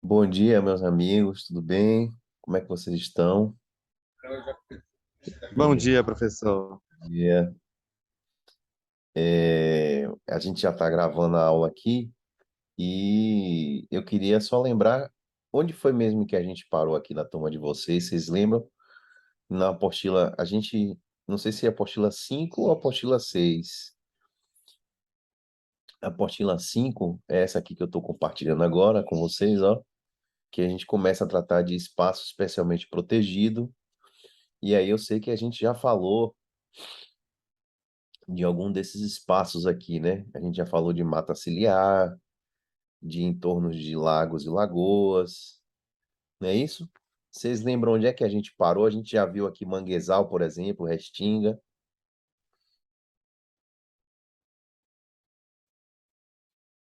Bom dia, meus amigos, tudo bem? Como é que vocês estão? Bom dia, professor. Bom dia. A gente já está gravando a aula aqui e eu queria só lembrar onde foi mesmo que a gente parou aqui na turma de vocês. Vocês lembram? Na apostila, a gente, não sei se é a apostila 5 ou a apostila 6. A apostila 5 é essa aqui que eu estou compartilhando agora com vocês, ó, que a gente começa a tratar de espaço especialmente protegido. E aí eu sei que a gente já falou de algum desses espaços aqui, né? A gente já falou de mata ciliar, de entornos de lagos e lagoas, não é isso? Vocês lembram onde é que a gente parou? A gente já viu aqui Manguezal, por exemplo, Restinga.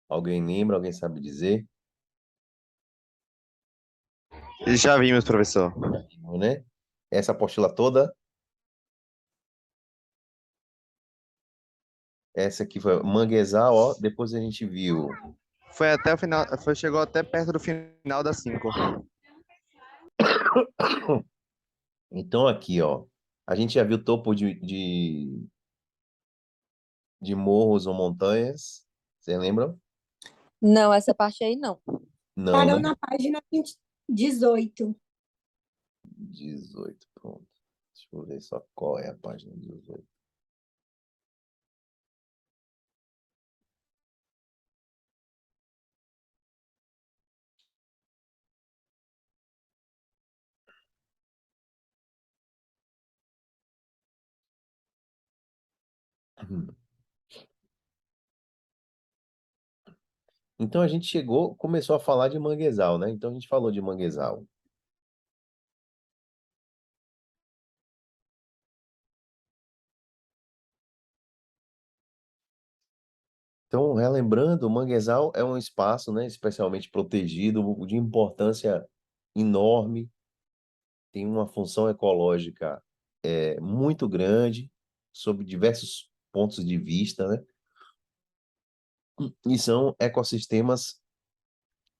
Alguém lembra? Alguém sabe dizer? Já vimos, professor. Não, né? Essa apostila toda, essa aqui foi Manguezal, ó, depois a gente viu. Foi até o final, chegou até perto do final das 5. Então aqui, ó, a gente já viu topo de morros ou montanhas. Vocês lembram? Não, essa parte aí não. Não, Parou né? na página 18. 18, pronto. Deixa eu ver só qual é a página 18. Então a gente chegou, começou a falar de manguezal, né? Então a gente falou de manguezal. Então, relembrando, o manguezal é um espaço, né, especialmente protegido, de importância enorme, tem uma função ecológica muito grande, sob diversos pontos de vista, né? E são ecossistemas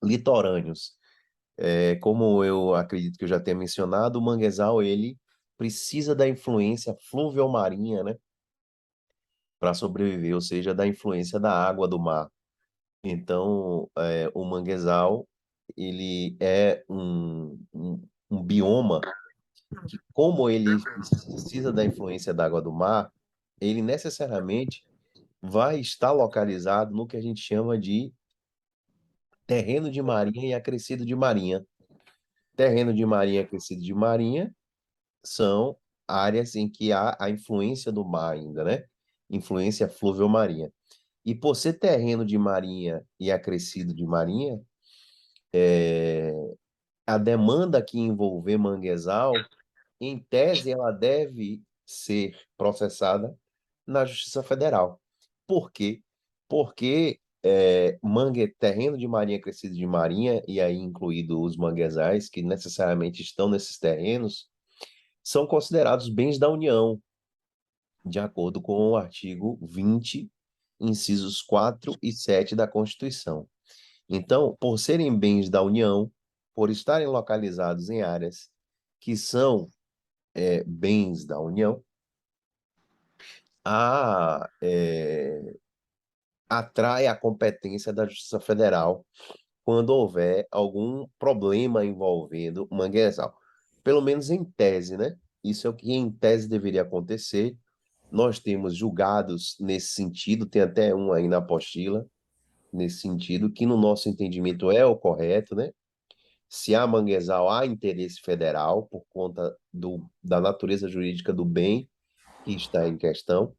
litorâneos. Como eu acredito que eu já tenha mencionado, o manguezal, ele precisa da influência fluviomarinha, né, para sobreviver, ou seja, da influência da água do mar. Então, o manguezal, ele é um bioma que, como ele precisa da influência da água do mar, ele necessariamente vai estar localizado no que a gente chama de terreno de marinha e acrescido de marinha. Terreno de marinha e acrescido de marinha são áreas em que há a influência do mar ainda, né? Influência fluviomarinha. E por ser terreno de marinha e acrescido de marinha, a demanda que envolver manguezal, em tese, ela deve ser processada na Justiça Federal. Por quê? Porque terreno de marinha crescido de marinha, e aí incluído os manguezais, que necessariamente estão nesses terrenos, são considerados bens da União, de acordo com o artigo 20, incisos 4 e 7 da Constituição. Então, por serem bens da União, por estarem localizados em áreas que são bens da União, a, atrai a competência da Justiça Federal quando houver algum problema envolvendo manguezal. Pelo menos em tese, né? Isso é o que em tese deveria acontecer. Nós temos julgados nesse sentido, tem até um aí na apostila, nesse sentido, que no nosso entendimento é o correto, né? Se há manguezal, há interesse federal por conta da natureza jurídica do bem que está em questão.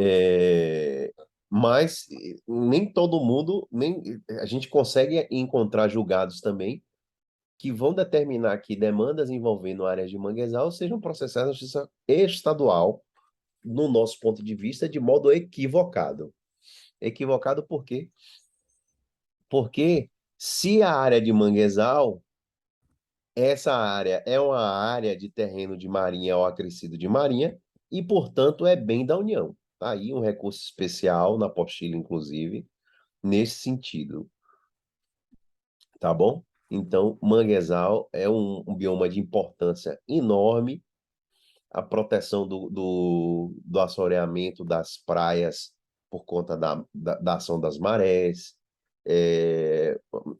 É, mas nem todo mundo, nem a gente consegue encontrar julgados também que vão determinar que demandas envolvendo áreas de manguezal sejam processadas na justiça estadual, no nosso ponto de vista, de modo equivocado. Equivocado por quê? Porque se a área de manguezal, essa área é uma área de terreno de marinha ou acrescido de marinha, e, portanto, é bem da União. Tá aí um recurso especial na apostila, inclusive, nesse sentido. tá bom? Então, manguezal é um bioma de importância enorme, a proteção do assoreamento das praias por conta da ação das marés,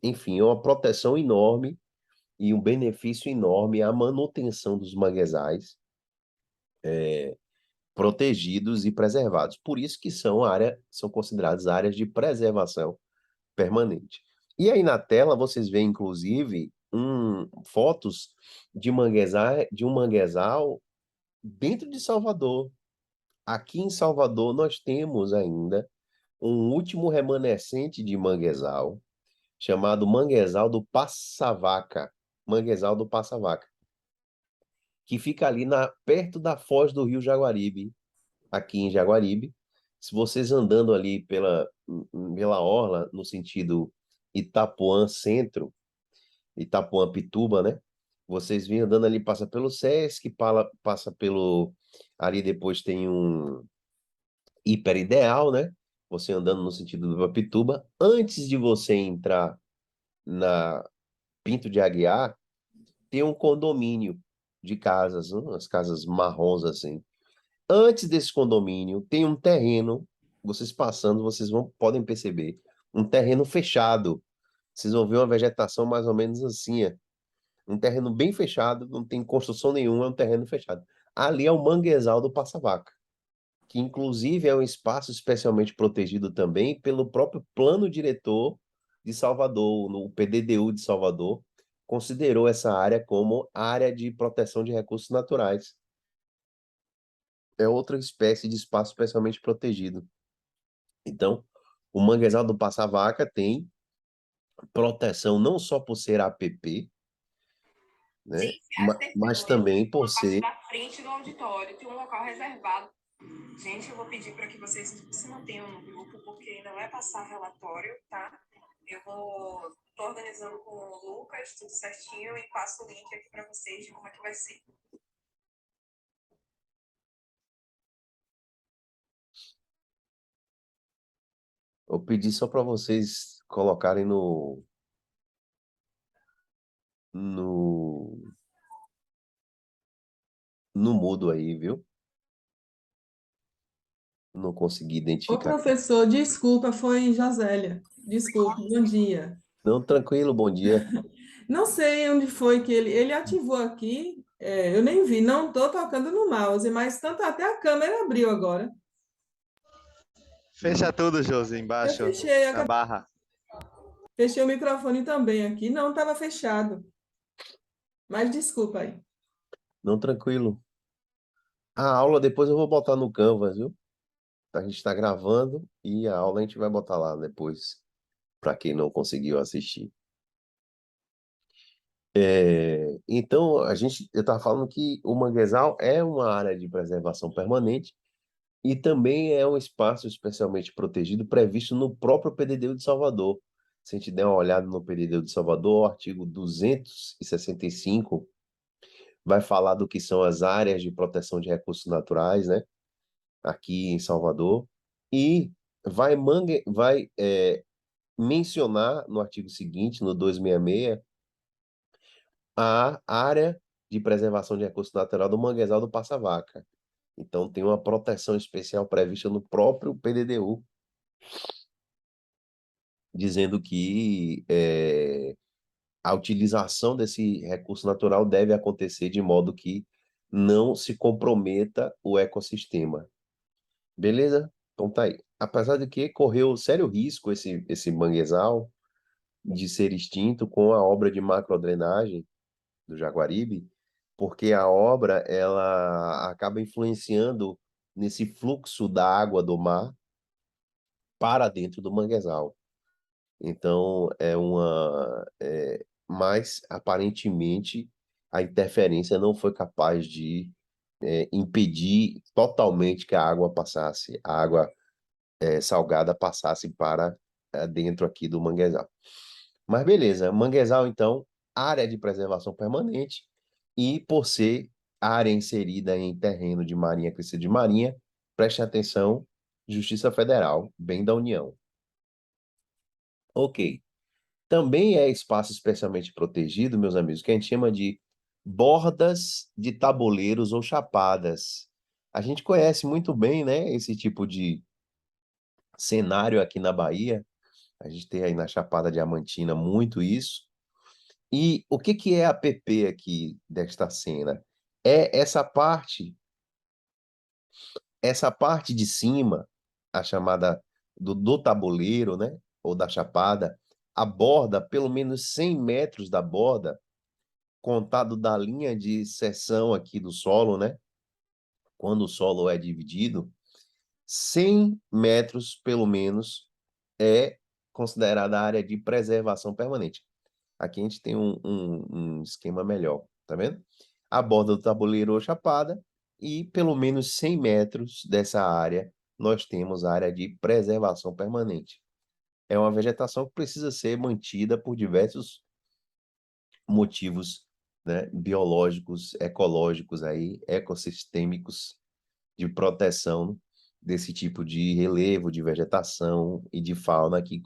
enfim, é uma proteção enorme e um benefício enorme a manutenção dos manguezais protegidos e preservados. Por isso que são consideradas áreas de preservação permanente. E aí na tela vocês veem, inclusive, fotos de um manguezal dentro de Salvador. Aqui em Salvador nós temos ainda um último remanescente de manguezal, chamado Manguezal do Passavaca. Manguezal do Passavaca, que fica ali perto da foz do rio Jaguaribe, aqui em Jaguaribe. Se vocês andando ali pela orla, no sentido Itapuã Centro, Itapuã Pituba, né? Vocês vêm andando ali, passa pelo Sesc, passa pelo... Ali depois tem um Hiper Ideal, né? Você andando no sentido do Pituba. Antes de você entrar na Pinto de Aguiar, tem um condomínio de casas, né? Umas casas marrons assim. Antes desse condomínio, tem um terreno, vocês passando, podem perceber, um terreno fechado. Vocês vão ver uma vegetação mais ou menos assim, um terreno bem fechado, não tem construção nenhuma, é um terreno fechado. Ali é o Manguezal do Passavaca, que inclusive é um espaço especialmente protegido também pelo próprio plano diretor de Salvador, no PDDU de Salvador, considerou essa área como área de proteção de recursos naturais. É outra espécie de espaço especialmente protegido. Então, o Manguezal do Passavaca tem proteção não só por ser APP, né? Mas também por ser... Na frente do auditório, tem um local reservado. Gente, eu vou pedir para que vocês se mantenham no grupo, porque não é passar relatório, tá? Tô organizando com o Lucas, tudo certinho, e passo o link aqui para vocês de como é que vai ser. Eu pedi só para vocês colocarem no mudo aí, viu? Não consegui Ô, identificar. professor, desculpa, foi Josélia. Desculpa, bom dia. Não, tranquilo, bom dia. Não sei onde foi que ele ativou aqui, eu nem vi, não estou tocando no mouse, mas tanto até a câmera abriu agora. Fecha tudo, Josi, Eu embaixo, fechei, na barra. fechei o microfone também aqui. Não, estava fechado. Mas desculpa aí. Não, tranquilo. A aula depois eu vou botar no Canvas, viu? A gente está gravando e a aula a gente vai botar lá depois, para quem não conseguiu assistir. Então, eu estava falando que o manguezal é uma área de preservação permanente e também é um espaço especialmente protegido previsto no próprio PDDU de Salvador. Se a gente der uma olhada no PDDU de Salvador, o artigo 265 vai falar do que são as áreas de proteção de recursos naturais, né? Aqui em Salvador, e vai mencionar no artigo seguinte, no 266, a área de preservação de recursos naturais do Manguezal do Passavaca. Então, tem uma proteção especial prevista no próprio PDDU, dizendo que a utilização desse recurso natural deve acontecer de modo que não se comprometa o ecossistema. Beleza? Então tá aí. Apesar de que correu sério risco esse manguezal de ser extinto com a obra de macrodrenagem do Jaguaribe, porque a obra ela acaba influenciando nesse fluxo da água do mar para dentro do manguezal. Então mas aparentemente a interferência não foi capaz de impedir totalmente que a água passasse, a água salgada passasse para dentro aqui do manguezal. Mas beleza, manguezal então, área de preservação permanente, e por ser área inserida em terreno de marinha crescida de marinha, preste atenção, Justiça Federal, bem da União. Ok. Também é espaço especialmente protegido, meus amigos, que a gente chama de bordas de tabuleiros ou chapadas. A gente conhece muito bem, né, esse tipo de cenário aqui na Bahia. A gente tem aí na Chapada Diamantina muito isso. E o que que é a PP aqui desta cena? É essa parte de cima, a chamada do tabuleiro, né, ou da chapada, a borda, pelo menos 100 metros da borda, contado da linha de seção aqui do solo, né, quando o solo é dividido, 100 metros, pelo menos, é considerada área de preservação permanente. Aqui a gente tem um esquema melhor, tá vendo? A borda do tabuleiro ou chapada e pelo menos 100 metros dessa área nós temos a área de preservação permanente. É uma vegetação que precisa ser mantida por diversos motivos, né, biológicos, ecológicos aí, ecossistêmicos de proteção desse tipo de relevo, de vegetação e de fauna que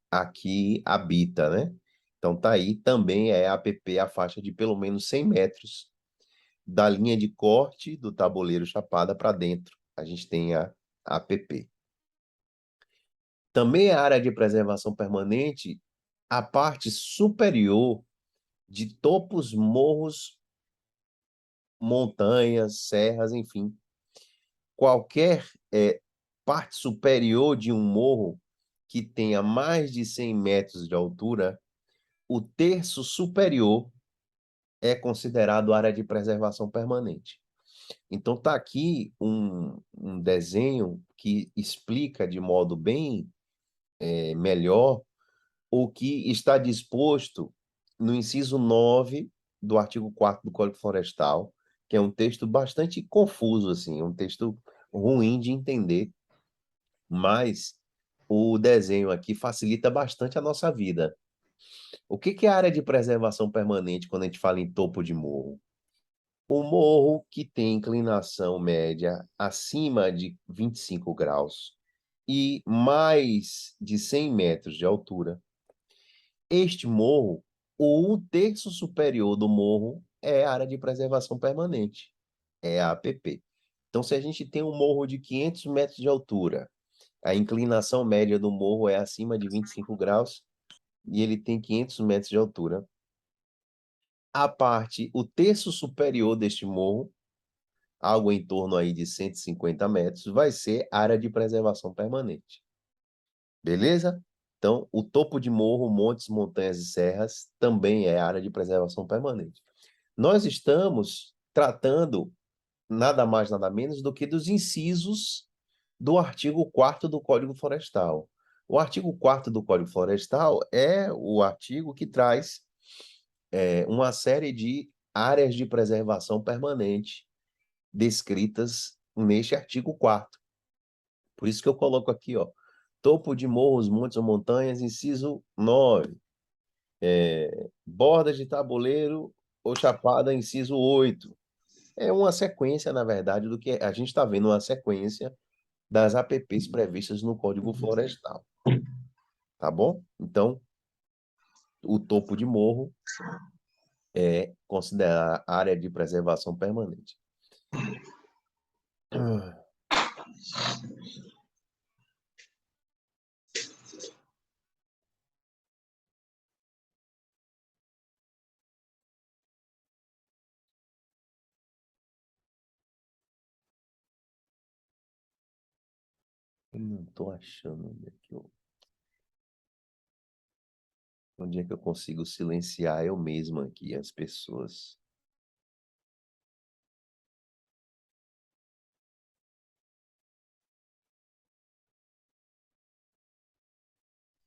aqui habita, né? Então tá aí, também é APP a faixa de pelo menos 100 metros da linha de corte do tabuleiro chapada para dentro. A gente tem a APP. Também a área de preservação permanente, a parte superior de topos, morros, montanhas, serras, enfim. Qualquer parte superior de um morro que tenha mais de 100 metros de altura, o terço superior é considerado área de preservação permanente. Então, está aqui um desenho que explica de modo bem melhor o que está disposto no inciso 9 do artigo 4º do Código Florestal, que é um texto bastante confuso, assim, um texto ruim de entender, mas o desenho aqui facilita bastante a nossa vida. O que é a área de preservação permanente quando a gente fala em topo de morro? O morro que tem inclinação média acima de 25 graus e mais de 100 metros de altura. Este morro, o terço superior do morro é a área de preservação permanente, é a APP. Então, se a gente tem um morro de 500 metros de altura, a inclinação média do morro é acima de 25 graus e ele tem 500 metros de altura. O terço superior deste morro, algo em torno aí de 150 metros, vai ser área de preservação permanente. Beleza? Então, o topo de morro, montes, montanhas e serras também é área de preservação permanente. Nós estamos tratando nada mais, nada menos do que dos incisos do artigo 4º do Código Florestal. O artigo 4º do Código Florestal é o artigo que traz uma série de áreas de preservação permanente descritas neste artigo 4º. Por isso que eu coloco aqui, ó, topo de morros, montes ou montanhas, inciso 9. Bordas de tabuleiro ou chapada, inciso 8. É uma sequência, na verdade, do que a gente está vendo, uma sequência das APPs previstas no Código Florestal. Tá bom? Então, o topo de morro é considerada área de preservação permanente. Eu não estou achando onde é que eu consigo silenciar eu mesmo aqui, as pessoas.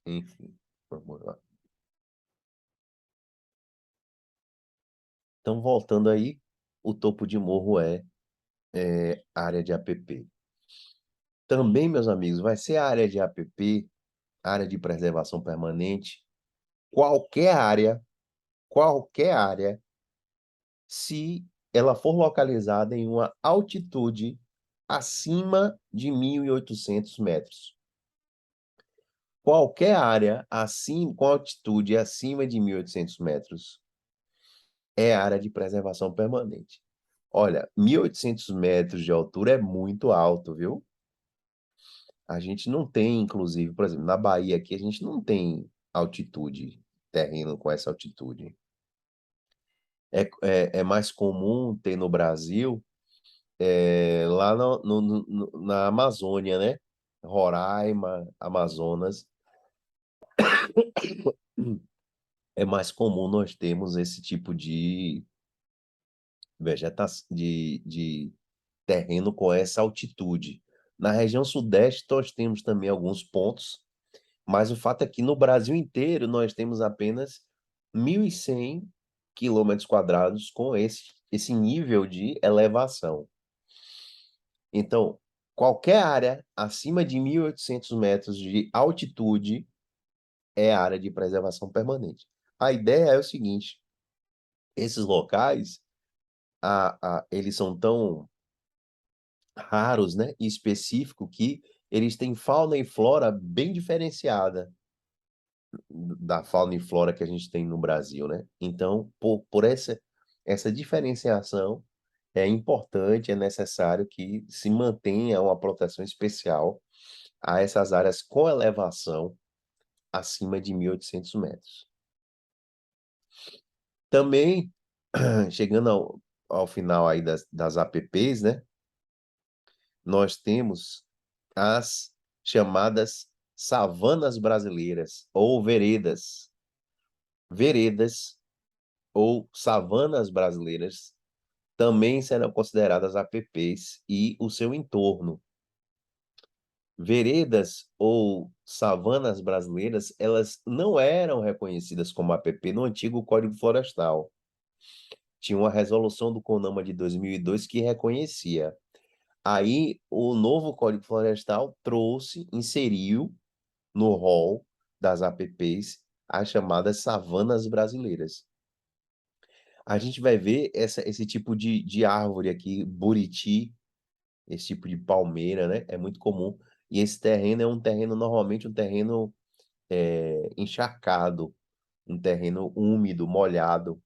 Enfim, vamos lá. Então, voltando aí, o topo de morro é área de APP. Também, meus amigos, vai ser a área de APP, área de preservação permanente, qualquer área, se ela for localizada em uma altitude acima de 1.800 metros. Qualquer área assim, com altitude acima de 1.800 metros é área de preservação permanente. Olha, 1.800 metros de altura é muito alto, viu? A gente não tem, inclusive, por exemplo, na Bahia aqui, a gente não tem altitude, terreno com essa altitude. É mais comum ter no Brasil, lá na Amazônia, né? Roraima, Amazonas, é mais comum nós termos esse tipo de vegetação, de terreno com essa altitude. Na região sudeste, nós temos também alguns pontos, mas o fato é que no Brasil inteiro nós temos apenas 1.100 quilômetros quadrados com esse nível de elevação. Então, qualquer área acima de 1.800 metros de altitude é área de preservação permanente. A ideia é o seguinte: esses locais, eles são tão raros, né, e específico que eles têm fauna e flora bem diferenciada da fauna e flora que a gente tem no Brasil, né? Então, por essa diferenciação, é importante, é necessário que se mantenha uma proteção especial a essas áreas com elevação acima de 1.800 metros. Também, chegando ao final aí das APPs, né? Nós temos as chamadas savanas brasileiras ou veredas. Veredas ou savanas brasileiras também serão consideradas APPs e o seu entorno. Veredas ou savanas brasileiras, elas não eram reconhecidas como APP no antigo Código Florestal. Tinha uma resolução do CONAMA de 2002 que reconhecia. Aí, o novo Código Florestal inseriu no rol das APPs as chamadas savanas brasileiras. A gente vai ver esse tipo de árvore aqui, buriti, esse tipo de palmeira, né? É muito comum. E esse terreno normalmente um terreno encharcado, um terreno úmido, molhado.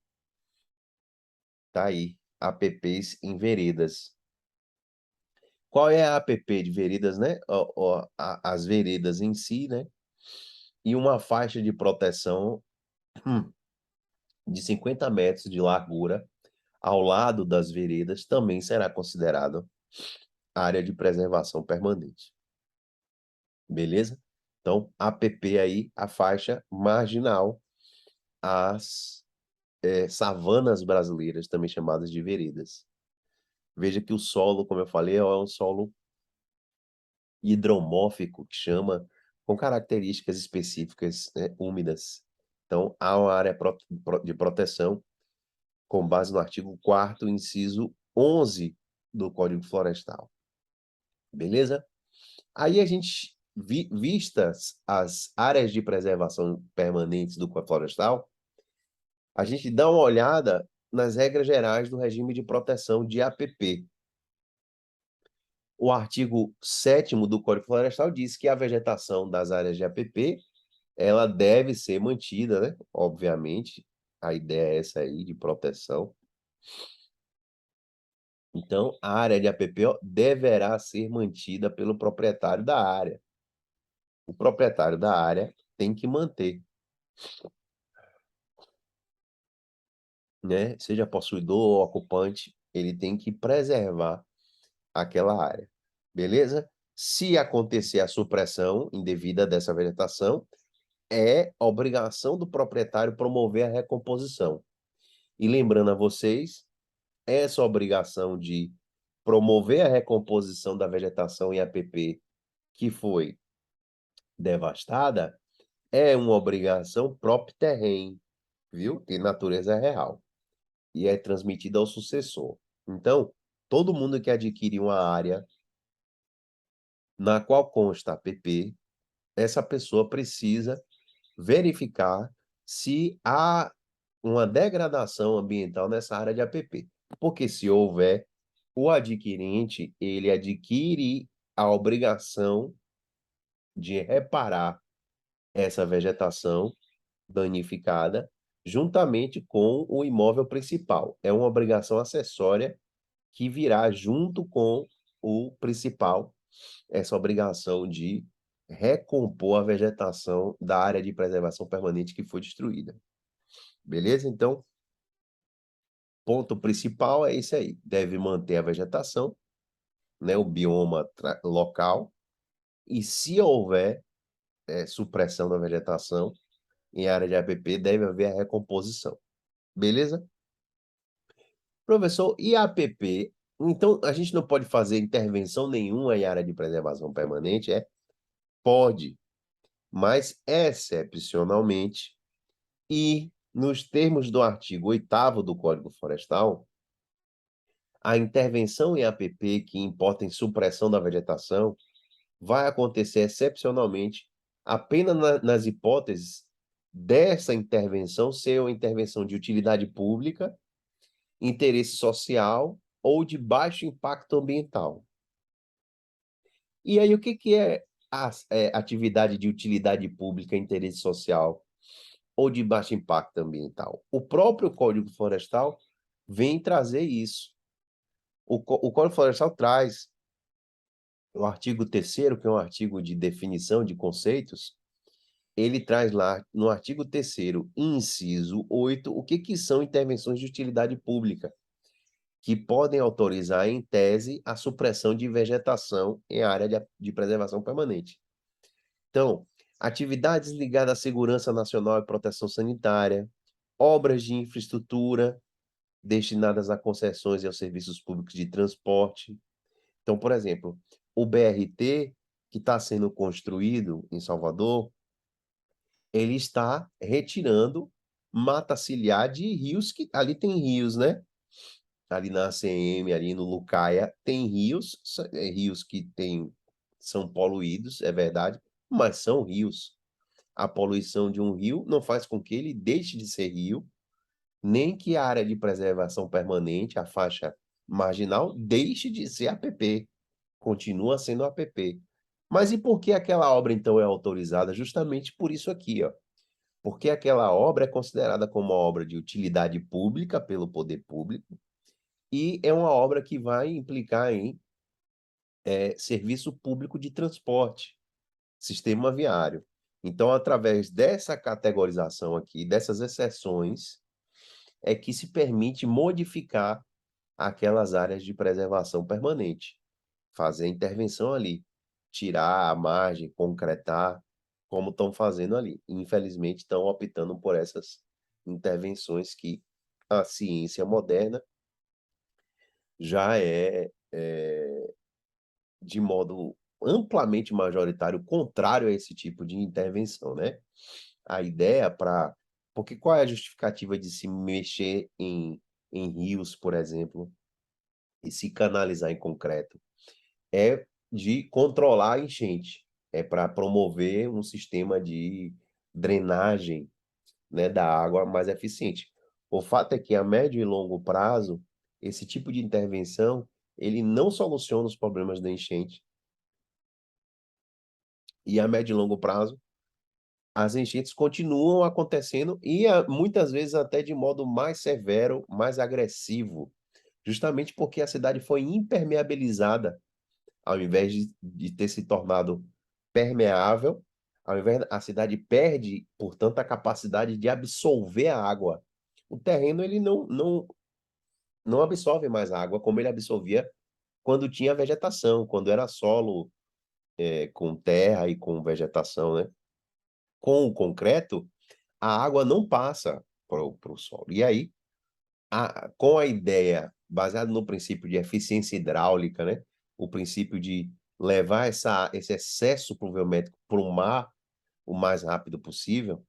Tá aí, APPs em veredas. Qual é a APP de veredas, né? As veredas em si, né? E uma faixa de proteção de 50 metros de largura ao lado das veredas também será considerado área de preservação permanente. Beleza? Então, APP aí, a faixa marginal, as savanas brasileiras, também chamadas de veredas. Veja que o solo, como eu falei, é um solo hidromórfico, que chama, com características específicas, né, úmidas. Então, há uma área de proteção com base no artigo 4º, inciso 11 do Código Florestal. Beleza? Aí a gente, vistas as áreas de preservação permanentes do Código Florestal, a gente dá uma olhada nas regras gerais do regime de proteção de APP. O artigo 7º do Código Florestal diz que a vegetação das áreas de APP, ela deve ser mantida, né? Obviamente, a ideia é essa aí de proteção. Então, a área de APP deverá ser mantida pelo proprietário da área. O proprietário da área tem que manter, né? Seja possuidor ou ocupante, ele tem que preservar aquela área. Beleza? Se acontecer a supressão indevida dessa vegetação, é obrigação do proprietário promover a recomposição. E lembrando a vocês, essa obrigação de promover a recomposição da vegetação em APP que foi devastada é uma obrigação própria terreno, viu? Que natureza é real. E é transmitida ao sucessor. Então, todo mundo que adquire uma área na qual consta APP, essa pessoa precisa verificar se há uma degradação ambiental nessa área de APP. Porque se houver, o adquirente, ele adquire a obrigação de reparar essa vegetação danificada juntamente com o imóvel principal. É uma obrigação acessória que virá junto com o principal, essa obrigação de recompor a vegetação da área de preservação permanente que foi destruída. Beleza? Então, ponto principal é esse aí. Deve manter a vegetação, né, o bioma local, e se houver supressão da vegetação em área de APP, deve haver a recomposição. Beleza? Professor, e a APP? Então, a gente não pode fazer intervenção nenhuma em área de preservação permanente? Pode, mas excepcionalmente, e nos termos do artigo 8º do Código Florestal, a intervenção em APP que importa em supressão da vegetação vai acontecer excepcionalmente apenas nas hipóteses dessa intervenção ser uma intervenção de utilidade pública, interesse social ou de baixo impacto ambiental. E aí, o que é a atividade de utilidade pública, interesse social ou de baixo impacto ambiental? O próprio Código Florestal vem trazer isso. O Código Florestal traz o artigo 3º, que é um artigo de definição de conceitos, ele traz lá, no artigo 3º, inciso 8, o que são intervenções de utilidade pública, que podem autorizar, em tese, a supressão de vegetação em área de preservação permanente. Então, atividades ligadas à segurança nacional e proteção sanitária, obras de infraestrutura destinadas a concessões e aos serviços públicos de transporte. Então, por exemplo, o BRT, que está sendo construído em Salvador, ele está retirando mata ciliar de rios, que ali tem rios, né? Ali na ACM, ali no Lucaia, tem rios, rios que são poluídos, é verdade, mas são rios. A poluição de um rio não faz com que ele deixe de ser rio, nem que a área de preservação permanente, a faixa marginal, deixe de ser APP. Continua sendo APP. Mas e por que aquela obra, então, é autorizada? Justamente por isso aqui, ó. Porque aquela obra é considerada como uma obra de utilidade pública pelo poder público e é uma obra que vai implicar em serviço público de transporte, sistema viário. Então, através dessa categorização aqui, dessas exceções, é que se permite modificar aquelas áreas de preservação permanente, fazer intervenção ali, tirar a margem, concretar, como estão fazendo ali. Infelizmente, estão optando por essas intervenções que a ciência moderna já de modo amplamente majoritário, contrário a esse tipo de intervenção, né? A ideia porque qual é a justificativa de se mexer em rios, por exemplo, e se canalizar em concreto? É de controlar a enchente, é para promover um sistema de drenagem, né, da água mais eficiente. O fato é que a médio e longo prazo, esse tipo de intervenção, ele não soluciona os problemas da enchente. E a médio e longo prazo, as enchentes continuam acontecendo e muitas vezes até de modo mais severo, mais agressivo, justamente porque a cidade foi impermeabilizada, ao invés de ter se tornado permeável, a cidade perde, portanto, a capacidade de absorver a água. O terreno ele não absorve mais água como ele absorvia quando tinha vegetação, quando era solo com terra e com vegetação, né? Com o concreto, a água não passa para o solo. E aí, com a ideia baseada no princípio de eficiência hidráulica, né? O princípio de levar esse excesso pluviométrico para o mar o mais rápido possível,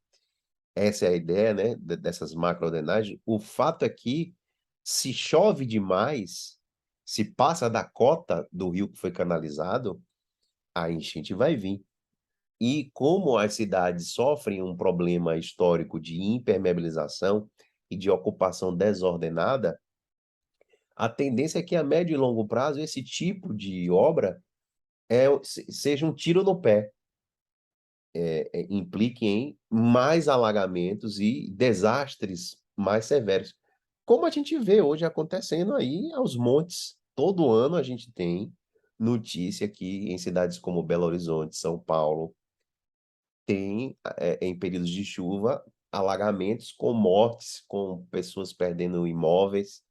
essa é a ideia, né, dessas macrodrenagens. O fato é que, se chove demais, se passa da cota do rio que foi canalizado, a enchente vai vir. E como as cidades sofrem um problema histórico de impermeabilização e de ocupação desordenada, a tendência é que a médio e longo prazo esse tipo de obra seja um tiro no pé. implique em mais alagamentos e desastres mais severos. Como a gente vê hoje acontecendo aí aos montes. Todo ano a gente tem notícia que em cidades como Belo Horizonte, São Paulo, tem, em períodos de chuva, alagamentos com mortes, com pessoas perdendo imóveis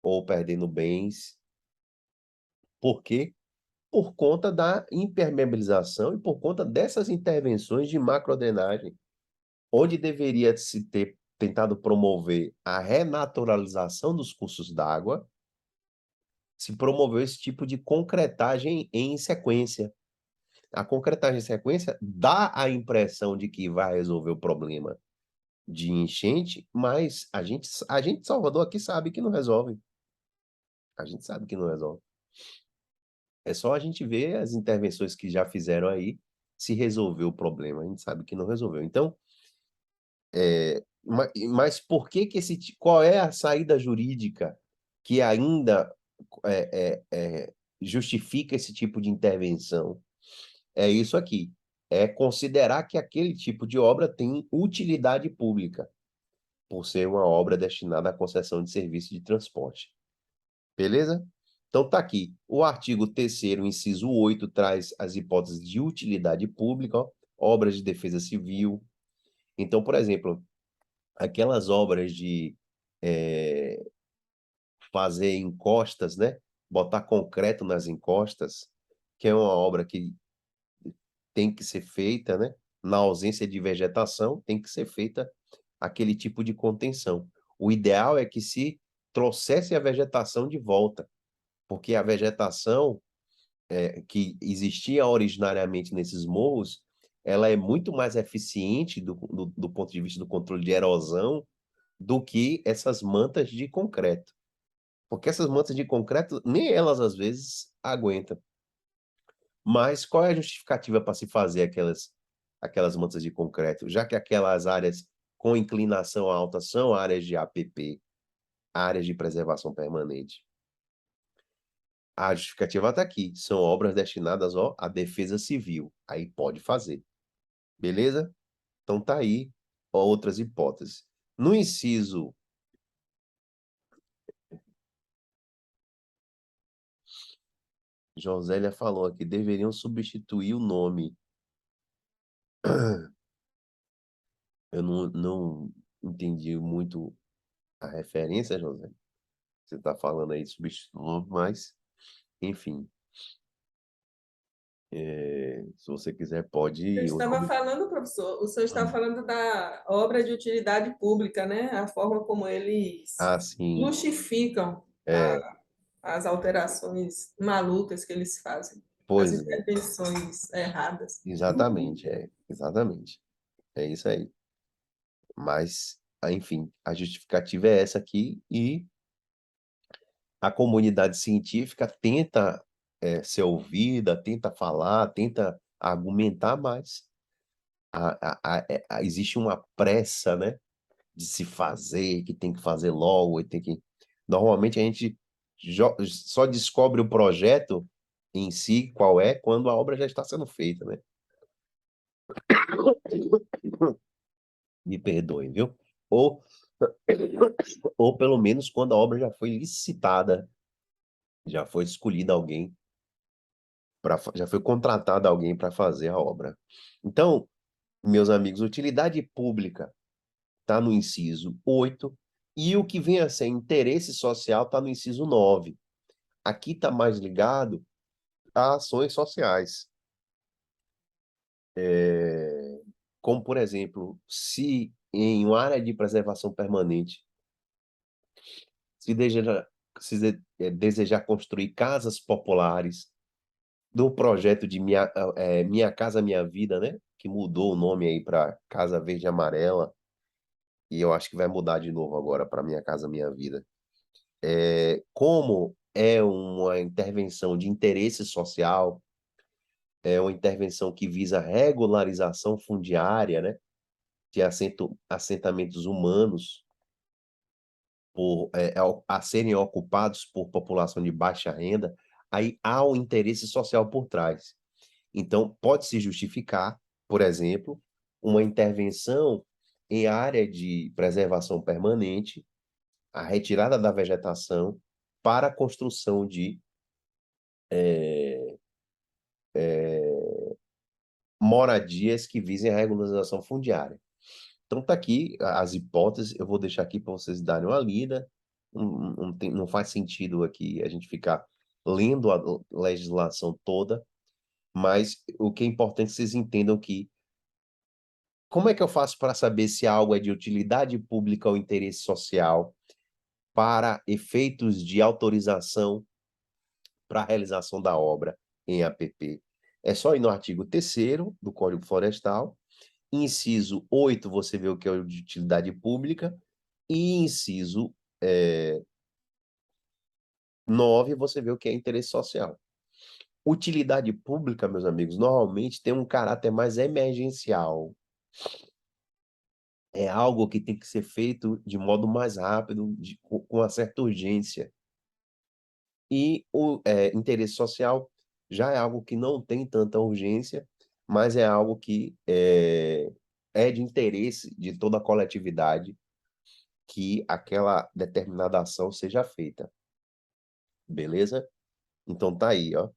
ou perdendo bens. Por quê? Por conta da impermeabilização e por conta dessas intervenções de macrodrenagem, onde deveria se ter tentado promover a renaturalização dos cursos d'água, se promoveu esse tipo de concretagem em sequência. A concretagem em sequência dá a impressão de que vai resolver o problema de enchente, mas a gente de Salvador aqui sabe que não resolve. A gente sabe que não resolve. É só a gente ver as intervenções que já fizeram aí, se resolveu o problema. A gente sabe que não resolveu. Então, mas por que que qual é a saída jurídica que ainda justifica esse tipo de intervenção? É isso aqui. É considerar que aquele tipo de obra tem utilidade pública, por ser uma obra destinada à concessão de serviço de transporte. Beleza? Então tá aqui. O artigo 3º, inciso 8, traz as hipóteses de utilidade pública, ó, obras de defesa civil. Então, por exemplo, aquelas obras de fazer encostas, né? Botar concreto nas encostas, que é uma obra que tem que ser feita, né? Na ausência de vegetação, tem que ser feita aquele tipo de contenção. O ideal é que se trouxesse a vegetação de volta, porque a vegetação que existia originariamente nesses morros, ela é muito mais eficiente do ponto de vista do controle de erosão do que essas mantas de concreto. Porque essas mantas de concreto, nem elas às vezes aguentam. Mas qual é a justificativa para se fazer aquelas mantas de concreto? Já que aquelas áreas com inclinação alta são áreas de APP, áreas de preservação permanente. A justificativa está aqui. São obras destinadas, ó, à defesa civil. Aí pode fazer. Beleza? Então tá aí, ó, outras hipóteses. No inciso Josélia falou aqui, deveriam substituir o nome. Eu não entendi muito a referência, José. Você está falando aí de substituir o nome, mas, enfim. Se você quiser, pode Eu ir. estava falando, professor, o senhor está falando da obra de utilidade pública, né? A forma como eles Ah, sim. justificam as alterações malucas que eles fazem, as Pois é. intervenções erradas. Exatamente, exatamente. É isso aí. Mas, enfim, a justificativa é essa aqui e a comunidade científica tenta ser ouvida, tenta falar, tenta argumentar, mas existe uma pressa, né, de se fazer, que tem que fazer logo, e tem que... Normalmente a gente só descobre o projeto em si, qual é, quando a obra já está sendo feita, né? Me perdoem, viu? Ou, ou pelo menos quando a obra já foi licitada, já foi escolhida alguém, já foi contratado alguém para fazer a obra. Então, meus amigos, utilidade pública está no inciso 8, e o que vem a ser interesse social está no inciso 9. Aqui está mais ligado a ações sociais. Como, por exemplo, se em uma área de preservação permanente desejar construir casas populares, do projeto de Minha Casa Minha Vida, né? Que mudou o nome aí para Casa Verde e Amarela, e eu acho que vai mudar de novo agora para Minha Casa Minha Vida. Como é uma intervenção de interesse social, é uma intervenção que visa regularização fundiária, né? De assentamentos humanos a serem ocupados por população de baixa renda, aí há um interesse social por trás. Então, pode se justificar por exemplo, uma intervenção em área de preservação permanente, a retirada da vegetação para a construção de moradias que visem a regularização fundiária. Então tá aqui as hipóteses, eu vou deixar aqui para vocês darem uma lida. Não faz sentido aqui a gente ficar lendo a legislação toda, mas o que é importante é que vocês entendam que como é que eu faço para saber se algo é de utilidade pública ou interesse social para efeitos de autorização para a realização da obra em APP? É só ir no artigo 3º do Código Florestal, inciso 8, você vê o que é de utilidade pública, e inciso 9, você vê o que é interesse social. Utilidade pública, meus amigos, normalmente tem um caráter mais emergencial. É algo que tem que ser feito de modo mais rápido, com uma certa urgência. E o interesse social já é algo que não tem tanta urgência, mas é algo que é de interesse de toda a coletividade que aquela determinada ação seja feita. Beleza? Então tá aí, ó.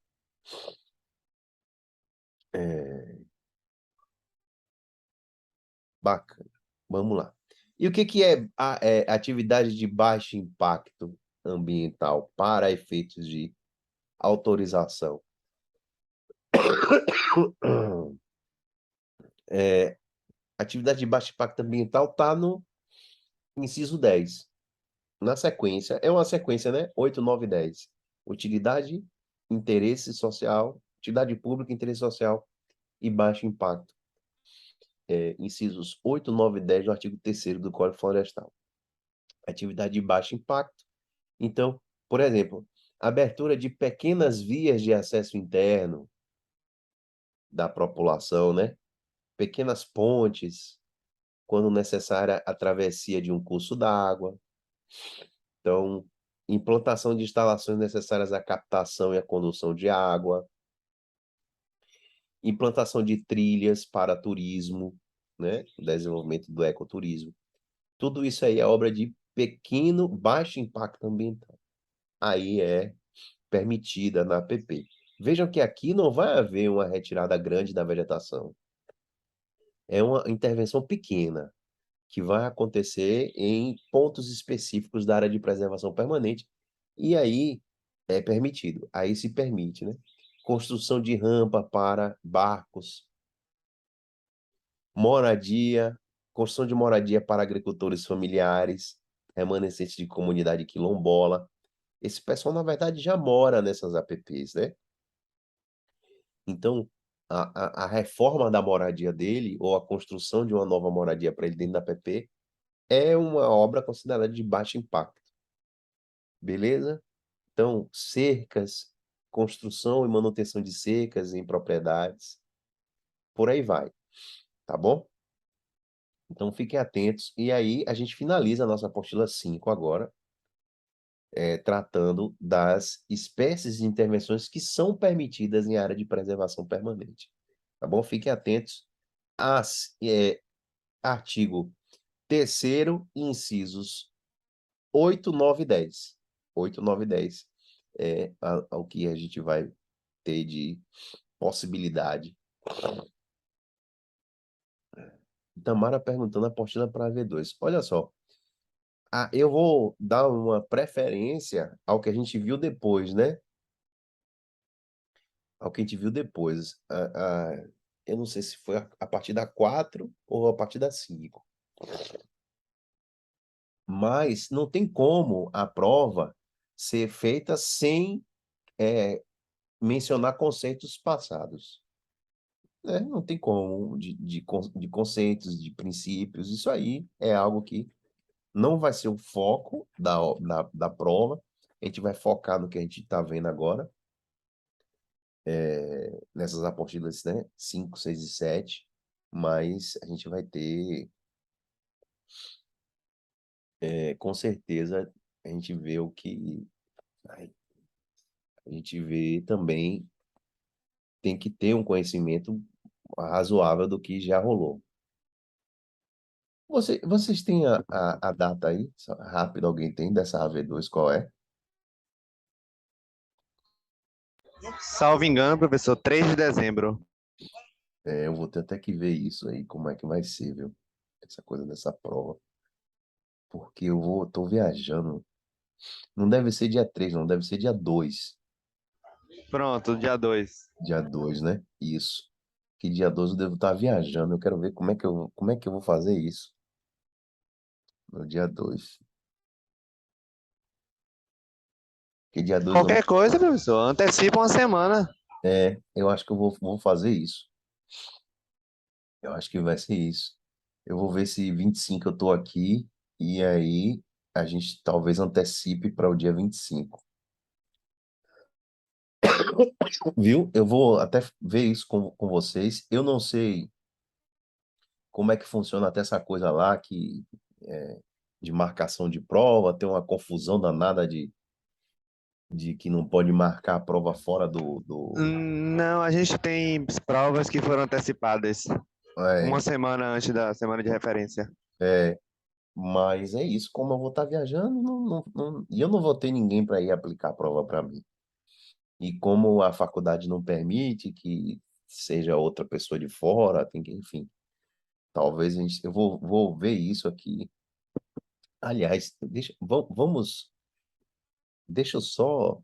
Bacana. Vamos lá. E o que que é atividade de baixo impacto ambiental para efeitos de autorização? Atividade de baixo impacto ambiental está no inciso 10. Na sequência, é uma sequência, né? 8, 9 e 10. Utilidade, interesse social, utilidade pública, interesse social e baixo impacto. Incisos 8, 9 e 10 do artigo 3º do Código Florestal. Atividade de baixo impacto. Então, por exemplo, abertura de pequenas vias de acesso interno da população, né? Pequenas pontes, quando necessária a travessia de um curso d'água. Então, implantação de instalações necessárias à captação e à condução de água, implantação de trilhas para turismo, né? O desenvolvimento do ecoturismo. Tudo isso aí é obra de baixo impacto ambiental. Aí é permitida na APP. Vejam que aqui não vai haver uma retirada grande da vegetação. É uma intervenção pequena, que vai acontecer em pontos específicos da área de preservação permanente, e aí é permitido, aí se permite, né? Construção de rampa para barcos, moradia, construção de moradia para agricultores familiares, remanescentes de comunidade quilombola. Esse pessoal, na verdade, já mora nessas APPs, né? Então, a reforma da moradia dele, ou a construção de uma nova moradia para ele dentro da APP, é uma obra considerada de baixo impacto. Beleza? Então, cercas, construção e manutenção de cercas em propriedades, por aí vai, tá bom? Então, fiquem atentos. E aí, a gente finaliza a nossa apostila 5 agora, tratando das espécies de intervenções que são permitidas em área de preservação permanente. Tá bom? Fiquem atentos. Artigo 3º, incisos 8, 9 e 10. 8, 9 e 10 é o que a gente vai ter de possibilidade. Tamara perguntando a apostila para V2. Olha só, eu vou dar uma preferência ao que a gente viu depois, né? Ao que a gente viu depois. Eu não sei se foi a partir da 4 ou a partir da 5. Mas não tem como a prova ser feita sem mencionar conceitos passados. Não tem como, de conceitos, de princípios. Isso aí é algo que não vai ser o foco da prova. A gente vai focar no que a gente está vendo agora, nessas apostilas, né? 5, 6 e 7. Mas a gente vai ter, com certeza, a gente vê o que... A gente vê também, tem que ter um conhecimento razoável do que já rolou. Vocês têm a data aí? Só rápido, alguém tem dessa AV2, qual é? Salvo engano, professor, 3 de dezembro. Eu vou ter até que ver isso aí, como é que vai ser, viu? Essa coisa dessa prova. Porque tô viajando. Não deve ser dia 3 não, deve ser dia 2. Pronto, dia 2. Dia 2, né? Isso. Que dia 2 eu devo estar viajando. Eu quero ver como é que eu vou fazer isso no dia 2. Porque dia 2 eu, Qualquer coisa, professor, antecipa uma semana. eu acho que eu vou fazer isso. Eu acho que vai ser isso. Eu vou ver se 25 eu tô aqui e aí a gente talvez antecipe para o dia 25. Viu? Eu vou até ver isso com vocês. Eu não sei como é que funciona até essa coisa lá é, de marcação de prova, tem uma confusão danada de que não pode marcar a prova fora do... Não, a gente tem provas que foram antecipadas É, uma semana antes da semana de referência. é, mas é isso, como eu vou estar viajando, e eu não vou ter ninguém para ir aplicar a prova para mim. E como a faculdade não permite que seja outra pessoa de fora, tem que, enfim, talvez eu vou ver isso aqui. Aliás, deixa eu só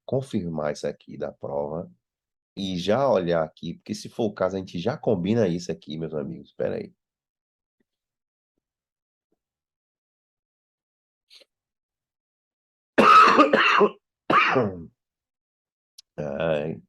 confirmar isso aqui da prova e já olhar aqui, porque se for o caso, a gente já combina isso aqui, meus amigos. Espera aí. Ai,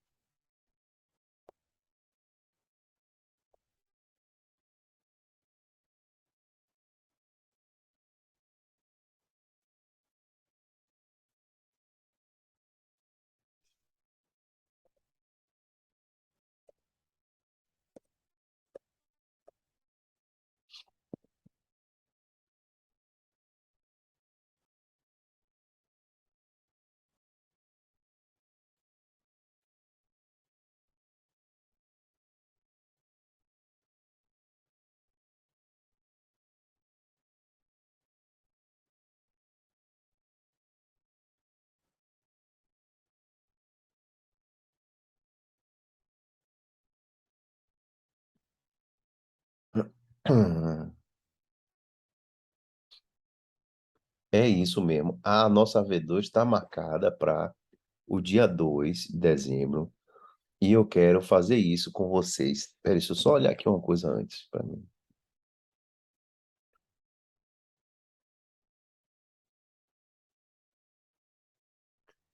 é isso mesmo. A nossa V2 está marcada para o dia 2 de dezembro e eu quero fazer isso com vocês. Espera, deixa eu só olhar aqui uma coisa antes para mim.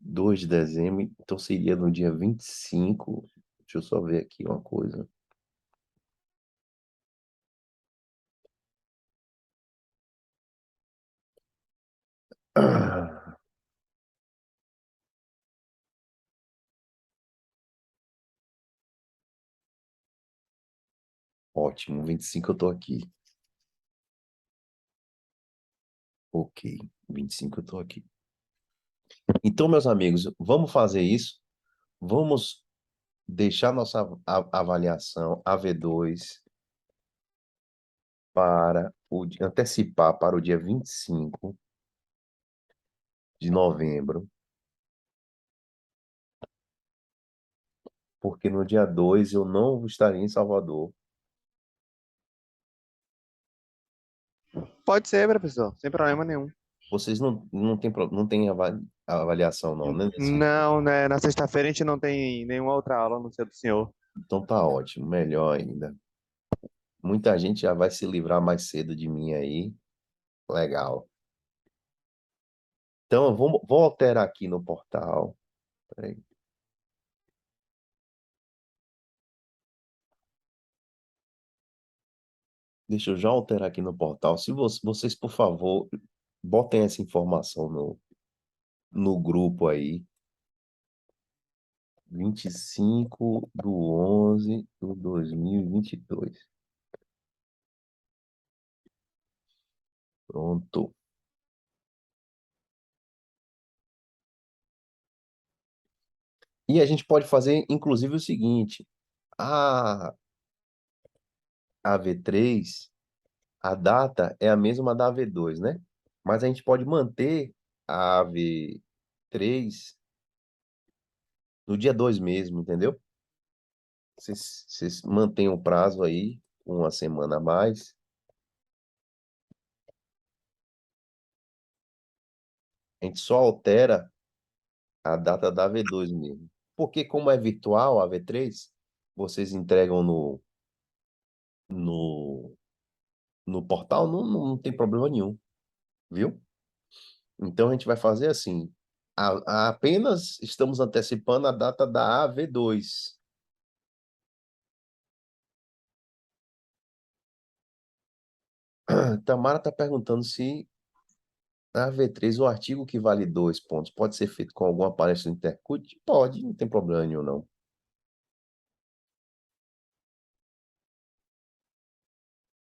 2 de dezembro, então seria no dia 25. Deixa eu só ver aqui uma coisa. Ótimo, 25 eu tô aqui. Ok, 25 eu tô aqui. Então, meus amigos, vamos fazer isso. Vamos deixar nossa avaliação AV2 antecipar para o dia 25 de novembro, porque no dia 2 eu não estaria em Salvador. Pode ser, professor, sem problema nenhum. Vocês não tem avaliação não, né? Não, né? Na sexta-feira a gente não tem nenhuma outra aula no seu do senhor. Então tá ótimo, melhor ainda. Muita gente já vai se livrar mais cedo de mim aí. Legal. Então, vou alterar aqui no portal. Peraí. Deixa eu já alterar aqui no portal. Se vocês, por favor, botem essa informação no grupo aí. 25/11/2022. Pronto. E a gente pode fazer, inclusive, o seguinte: A AV3, a data é a mesma da AV2, né? Mas a gente pode manter a AV3 no dia 2 mesmo, entendeu? Vocês mantêm o prazo aí, uma semana a mais. A gente só altera a data da AV2 mesmo. Porque como é virtual a AV3, vocês entregam no, no portal, não tem problema nenhum, viu? Então a gente vai fazer assim. Apenas estamos antecipando a data da AV2. Tamara está perguntando se a AV3, o artigo que vale 2 pontos, pode ser feito com alguma palestra do Intercut? Pode, não tem problema nenhum, não.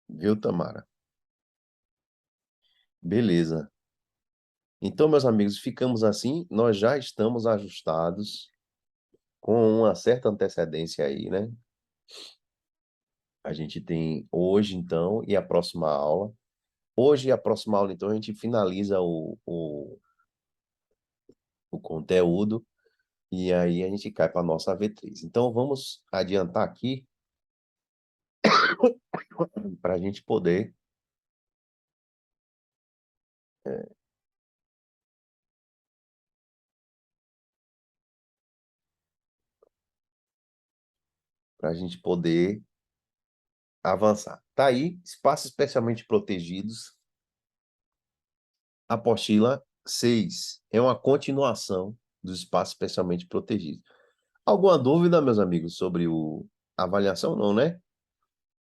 Viu, Tamara? Beleza. Então, meus amigos, ficamos assim. Nós já estamos ajustados com uma certa antecedência aí, né? A gente tem hoje, então, e a próxima aula. Hoje e a próxima aula, então, a gente finaliza o conteúdo e aí a gente cai para a nossa V3. Então, vamos adiantar aqui para a gente poder avançar. Tá aí, espaços especialmente protegidos. Apostila 6 é uma continuação dos espaços especialmente protegidos. Alguma dúvida, meus amigos, sobre a avaliação? Não, né?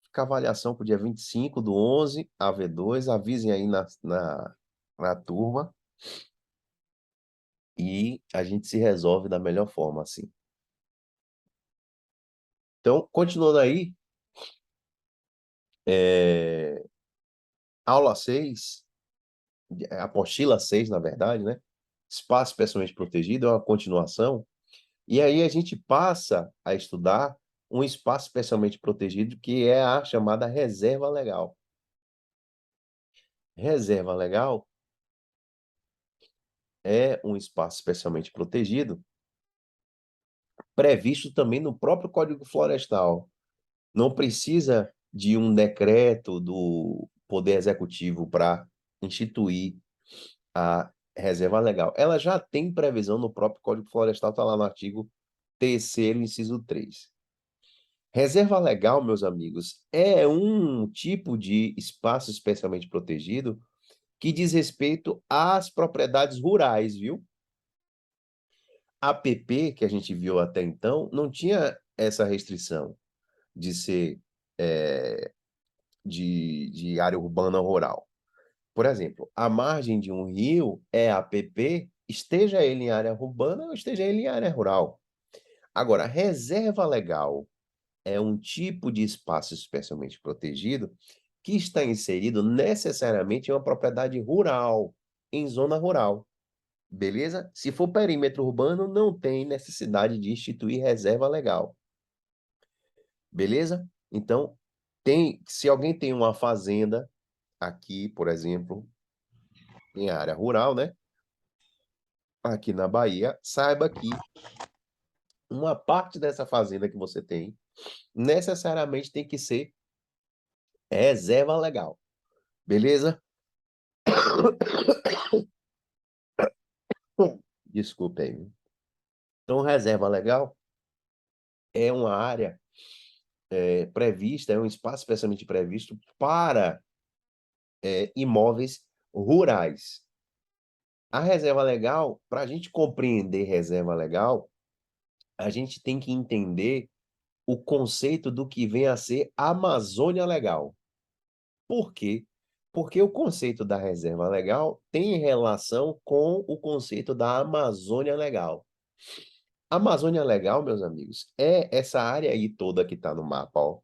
Fica a avaliação para o dia 25/11, AV2, avisem aí na turma e a gente se resolve da melhor forma, assim. Então, continuando aí, aula 6, apostila 6, na verdade, né? Espaço especialmente protegido é uma continuação. E aí a gente passa a estudar um espaço especialmente protegido, que é a chamada reserva legal. Reserva legal é um espaço especialmente protegido, previsto também no próprio Código Florestal. Não precisa de um decreto do Poder Executivo para instituir a reserva legal. Ela já tem previsão no próprio Código Florestal, está lá no artigo 3º, inciso 3. Reserva legal, meus amigos, é um tipo de espaço especialmente protegido que diz respeito às propriedades rurais, viu? A APP, que a gente viu até então, não tinha essa restrição de ser de área urbana rural. Por exemplo, a margem de um rio é APP, esteja ele em área urbana ou esteja ele em área rural. Agora, reserva legal é um tipo de espaço especialmente protegido que está inserido necessariamente em uma propriedade rural, em zona rural. Beleza? Se for perímetro urbano, não tem necessidade de instituir reserva legal. Beleza? Então, se alguém tem uma fazenda aqui, por exemplo, em área rural, né? Aqui na Bahia, saiba que uma parte dessa fazenda que você tem necessariamente tem que ser reserva legal. Beleza? Desculpe aí. Então, reserva legal é uma área prevista, é um espaço especialmente previsto para imóveis rurais. A reserva legal, para a gente compreender reserva legal, a gente tem que entender o conceito do que vem a ser Amazônia Legal. Por quê? Porque o conceito da reserva legal tem relação com o conceito da Amazônia Legal. A Amazônia Legal, meus amigos, é essa área aí toda que está no mapa, ó.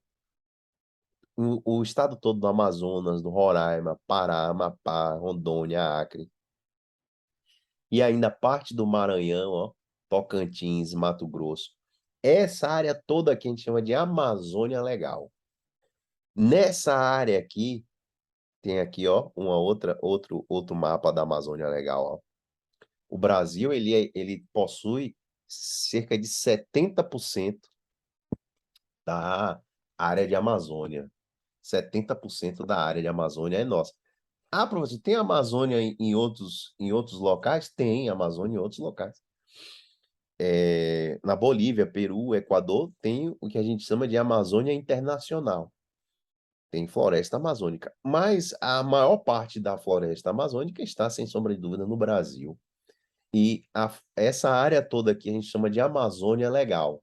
O estado todo do Amazonas, do Roraima, Pará, Amapá, Rondônia, Acre. E ainda parte do Maranhão, ó, Tocantins, Mato Grosso. essa área toda aqui a gente chama de Amazônia Legal. Nessa área aqui, tem aqui, ó, outro mapa da Amazônia Legal, ó. O Brasil, ele possui cerca de 70% da área de Amazônia. 70% da área de Amazônia é nossa. Ah, professor, tem Amazônia em outros locais? Tem Amazônia em outros locais. Na Bolívia, Peru, Equador, tem o que a gente chama de Amazônia Internacional. Tem floresta amazônica. Mas a maior parte da floresta amazônica está, sem sombra de dúvida, no Brasil. E essa área toda aqui a gente chama de Amazônia Legal.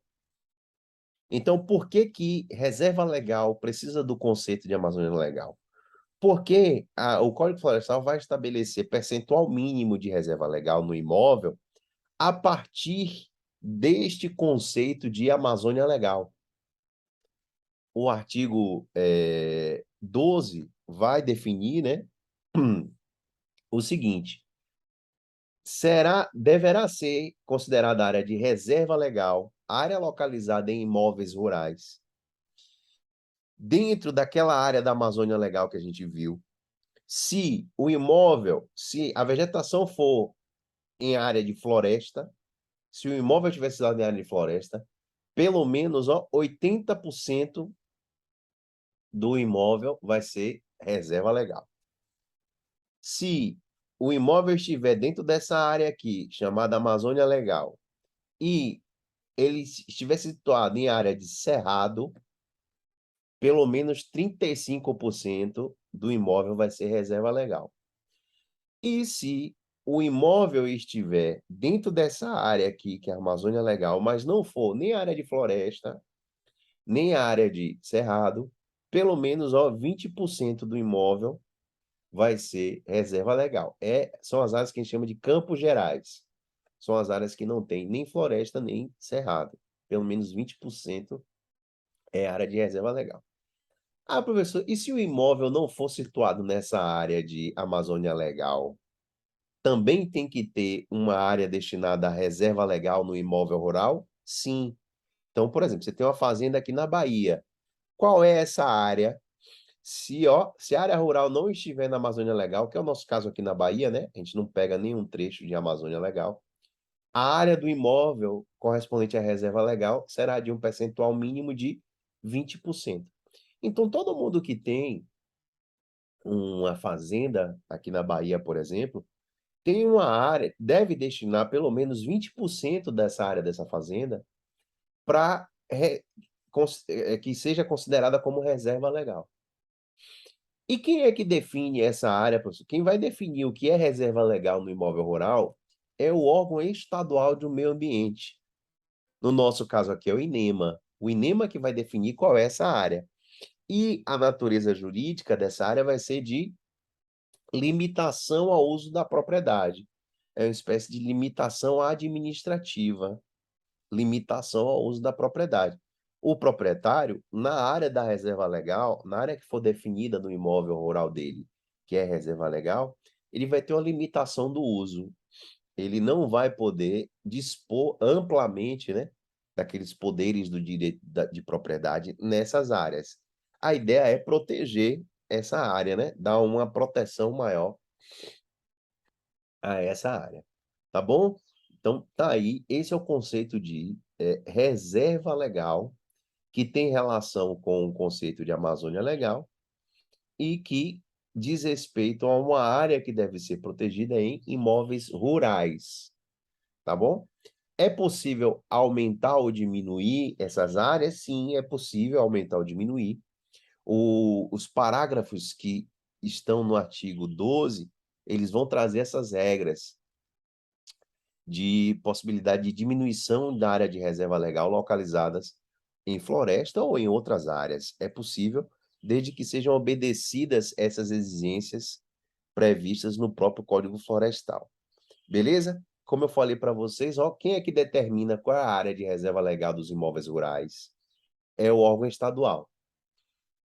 Então, por que que reserva legal precisa do conceito de Amazônia Legal? Porque o Código Florestal vai estabelecer percentual mínimo de reserva legal no imóvel a partir deste conceito de Amazônia Legal. O artigo 12 vai definir, né, o seguinte: deverá ser considerada área de reserva legal, área localizada em imóveis rurais, dentro daquela área da Amazônia Legal que a gente viu, se a vegetação for em área de floresta, se o imóvel estiver situado em área de floresta, pelo menos 80% do imóvel vai ser reserva legal. Se o imóvel estiver dentro dessa área aqui, chamada Amazônia Legal, e ele estiver situado em área de cerrado, pelo menos 35% do imóvel vai ser reserva legal. E se o imóvel estiver dentro dessa área aqui, que é a Amazônia Legal, mas não for nem área de floresta, nem área de cerrado, pelo menos 20% do imóvel vai ser reserva legal. São as áreas que a gente chama de campos gerais. São as áreas que não tem nem floresta, nem cerrado. Pelo menos 20% é área de reserva legal. Ah, professor, e se o imóvel não for situado nessa área de Amazônia Legal, também tem que ter uma área destinada à reserva legal no imóvel rural? Sim. Então, por exemplo, você tem uma fazenda aqui na Bahia. Qual é essa área? Se a área rural não estiver na Amazônia Legal, que é o nosso caso aqui na Bahia, né? A gente não pega nenhum trecho de Amazônia Legal. A área do imóvel correspondente à reserva legal será de um percentual mínimo de 20%. Então, todo mundo que tem uma fazenda aqui na Bahia, por exemplo, tem uma área, deve destinar pelo menos 20% dessa área dessa fazenda para que seja considerada como reserva legal. E quem é que define essa área, professor? Quem vai definir o que é reserva legal no imóvel rural é o órgão estadual do meio ambiente. No nosso caso aqui é o INEMA. O INEMA que vai definir qual é essa área. E a natureza jurídica dessa área vai ser de limitação ao uso da propriedade. É uma espécie de limitação administrativa. Limitação ao uso da propriedade. O proprietário, na área da reserva legal, na área que for definida no imóvel rural dele, que é reserva legal, ele vai ter uma limitação do uso. Ele não vai poder dispor amplamente, né, daqueles poderes do direito de propriedade nessas áreas. A ideia é proteger essa área, né, dar uma proteção maior a essa área. Tá bom? Então, tá aí. Esse é o conceito de reserva legal, que tem relação com o conceito de Amazônia Legal e que diz respeito a uma área que deve ser protegida em imóveis rurais. Tá bom? É possível aumentar ou diminuir essas áreas? Sim, é possível aumentar ou diminuir. Os parágrafos que estão no artigo 12, eles vão trazer essas regras de possibilidade de diminuição da área de reserva legal localizadas em floresta ou em outras áreas. É possível, desde que sejam obedecidas essas exigências previstas no próprio Código Florestal. Beleza? Como eu falei para vocês, quem é que determina qual é a área de reserva legal dos imóveis rurais? É o órgão estadual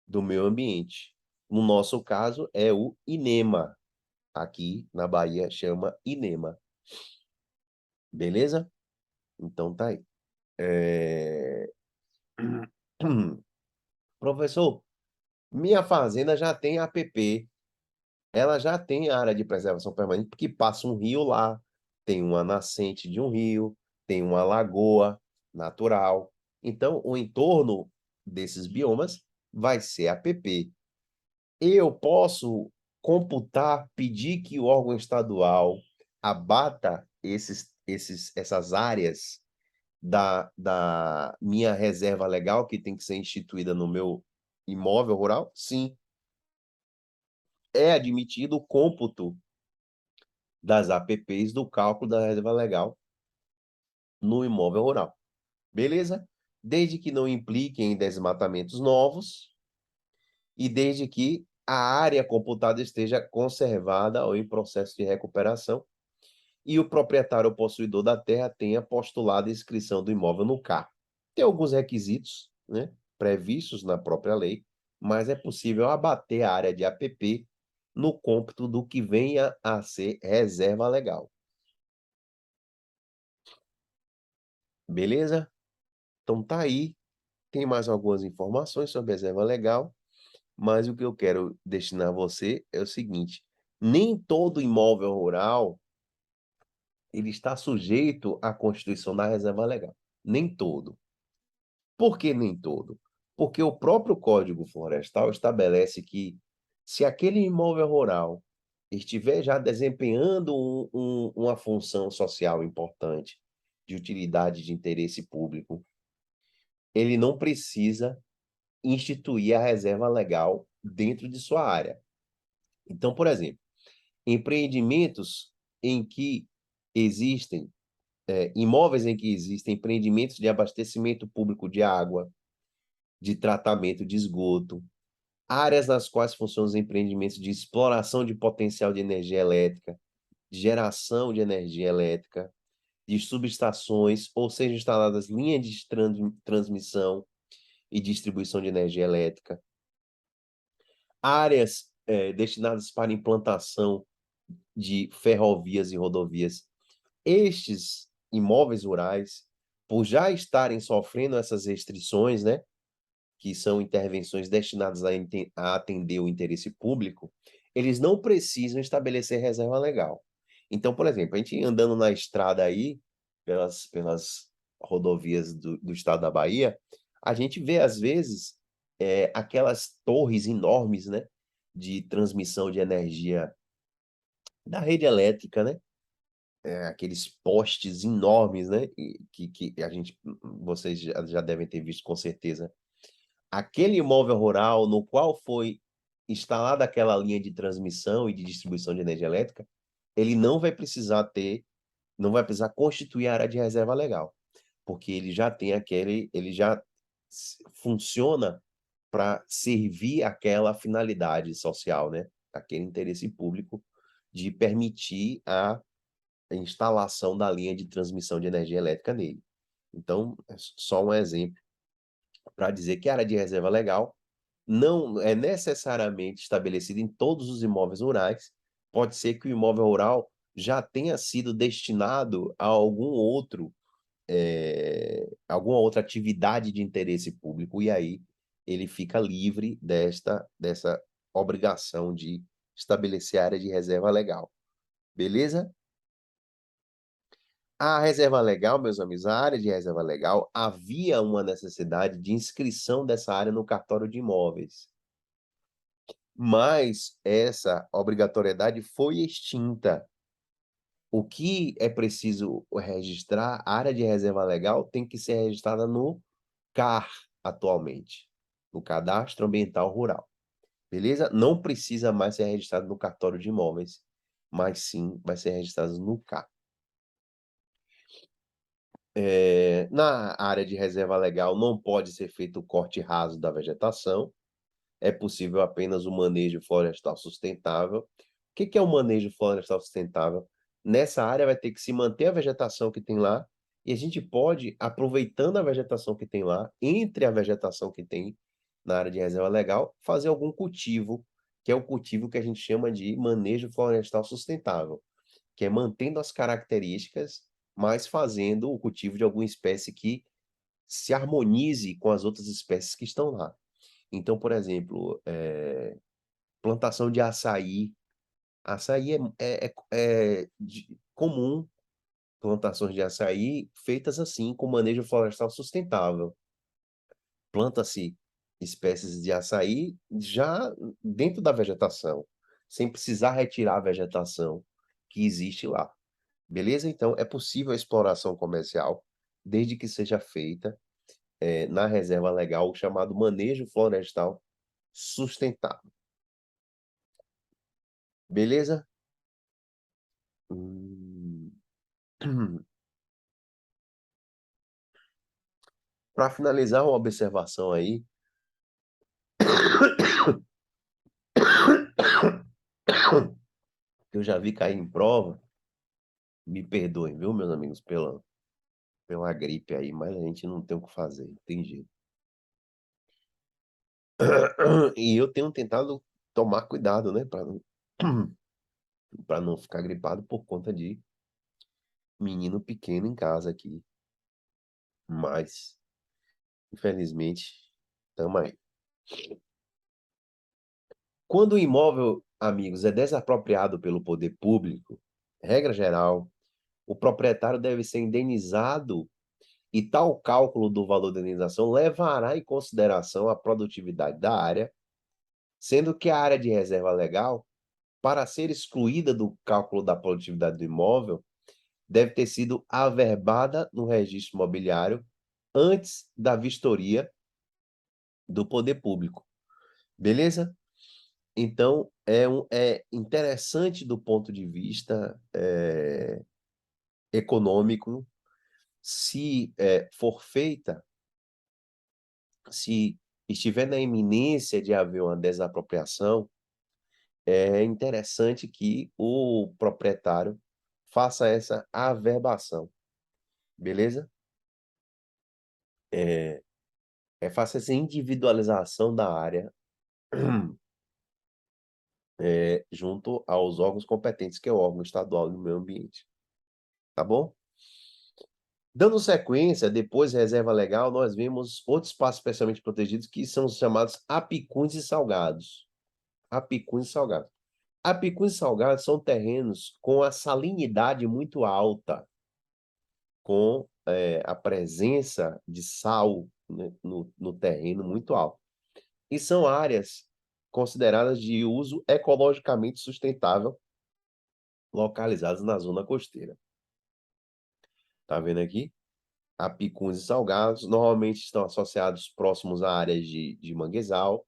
do meio ambiente. No nosso caso, é o INEMA. Aqui na Bahia chama INEMA. Beleza? Então tá aí. É, Professor, minha fazenda já tem APP, ela já tem área de preservação permanente, porque passa um rio lá, tem uma nascente de um rio, tem uma lagoa natural. Então, o entorno desses biomas vai ser APP. Eu posso computar, pedir que o órgão estadual abata essas áreas da minha reserva legal, que tem que ser instituída no meu imóvel rural? Sim. É admitido o cômputo das APPs do cálculo da reserva legal no imóvel rural. Beleza? Desde que não implique em desmatamentos novos e desde que a área computada esteja conservada ou em processo de recuperação e o proprietário ou possuidor da terra tenha postulado a inscrição do imóvel no CAR. Tem alguns requisitos, né, previstos na própria lei, mas é possível abater a área de APP no cômputo do que venha a ser reserva legal. Beleza? Então tá aí. Tem mais algumas informações sobre reserva legal, mas o que eu quero destinar a você é o seguinte: nem todo imóvel rural ele está sujeito à constituição da reserva legal. Nem todo. Por que nem todo? Porque o próprio Código Florestal estabelece que se aquele imóvel rural estiver já desempenhando uma função social importante, de utilidade de interesse público, ele não precisa instituir a reserva legal dentro de sua área. Então, por exemplo, empreendimentos em que existem, imóveis em que existem empreendimentos de abastecimento público de água, de tratamento de esgoto, áreas nas quais funcionam os empreendimentos de exploração de potencial de energia elétrica, de geração de energia elétrica, de subestações, ou sejam instaladas linhas de transmissão e distribuição de energia elétrica, áreas destinadas para implantação de ferrovias e rodovias. Estes imóveis rurais, por já estarem sofrendo essas restrições, né, que são intervenções destinadas a atender o interesse público, eles não precisam estabelecer reserva legal. Então, por exemplo, a gente andando na estrada aí, pelas rodovias do estado da Bahia, a gente vê, às vezes, aquelas torres enormes, né, de transmissão de energia da rede elétrica, né? Aqueles postes enormes, né? Que vocês já devem ter visto com certeza. Aquele imóvel rural no qual foi instalada aquela linha de transmissão e de distribuição de energia elétrica, ele não vai precisar constituir a área de reserva legal, porque ele já tem ele já funciona para servir aquela finalidade social, né? Aquele interesse público de permitir a instalação da linha de transmissão de energia elétrica nele. Então, é só um exemplo para dizer que a área de reserva legal não é necessariamente estabelecida em todos os imóveis rurais. Pode ser que o imóvel rural já tenha sido destinado a alguma outra atividade de interesse público, e aí ele fica livre dessa obrigação de estabelecer a área de reserva legal. Beleza? A reserva legal, meus amigos, a área de reserva legal, havia uma necessidade de inscrição dessa área no cartório de imóveis. Mas essa obrigatoriedade foi extinta. O que é preciso registrar, a área de reserva legal tem que ser registrada no CAR atualmente, no Cadastro Ambiental Rural. Beleza? Não precisa mais ser registrado no cartório de imóveis, mas sim vai ser registrado no CAR. Na área de reserva legal não pode ser feito o corte raso da vegetação, é possível apenas o manejo florestal sustentável. O que é o manejo florestal sustentável? Nessa área vai ter que se manter a vegetação que tem lá, e a gente pode, aproveitando a vegetação que tem lá, entre a vegetação que tem na área de reserva legal, fazer algum cultivo, que é o cultivo que a gente chama de manejo florestal sustentável, que é mantendo as características, mas fazendo o cultivo de alguma espécie que se harmonize com as outras espécies que estão lá. Então, por exemplo, plantação de açaí. Açaí é comum, plantações de açaí feitas assim, com manejo florestal sustentável. Planta-se espécies de açaí já dentro da vegetação, sem precisar retirar a vegetação que existe lá. Beleza? Então, é possível a exploração comercial, desde que seja feita na reserva legal, o chamado manejo florestal sustentável. Beleza? Para finalizar, uma observação aí. Eu já vi cair em prova. Me perdoem, viu, meus amigos, pela gripe aí, mas a gente não tem o que fazer, não tem jeito. E eu tenho tentado tomar cuidado, né, para não ficar gripado por conta de menino pequeno em casa aqui. Mas, infelizmente, estamos aí. Quando o imóvel, amigos, é desapropriado pelo poder público, regra geral, o proprietário deve ser indenizado e tal cálculo do valor da indenização levará em consideração a produtividade da área, sendo que a área de reserva legal, para ser excluída do cálculo da produtividade do imóvel, deve ter sido averbada no registro imobiliário antes da vistoria do poder público. Beleza? Então, é interessante do ponto de vista econômico, se for feita, se estiver na iminência de haver uma desapropriação, é interessante que o proprietário faça essa averbação, beleza? Faça essa individualização da área junto aos órgãos competentes, que é o órgão estadual do meio ambiente. Tá bom? Dando sequência, depois da reserva legal, nós vemos outros espaços especialmente protegidos, que são os chamados apicuns e salgados. Apicuns e salgados. Apicuns e salgados são terrenos com a salinidade muito alta, com a presença de sal, né, no terreno muito alta. E são áreas consideradas de uso ecologicamente sustentável, localizadas na zona costeira. Tá vendo aqui? Apicuns e salgados normalmente estão associados próximos a áreas de manguezal,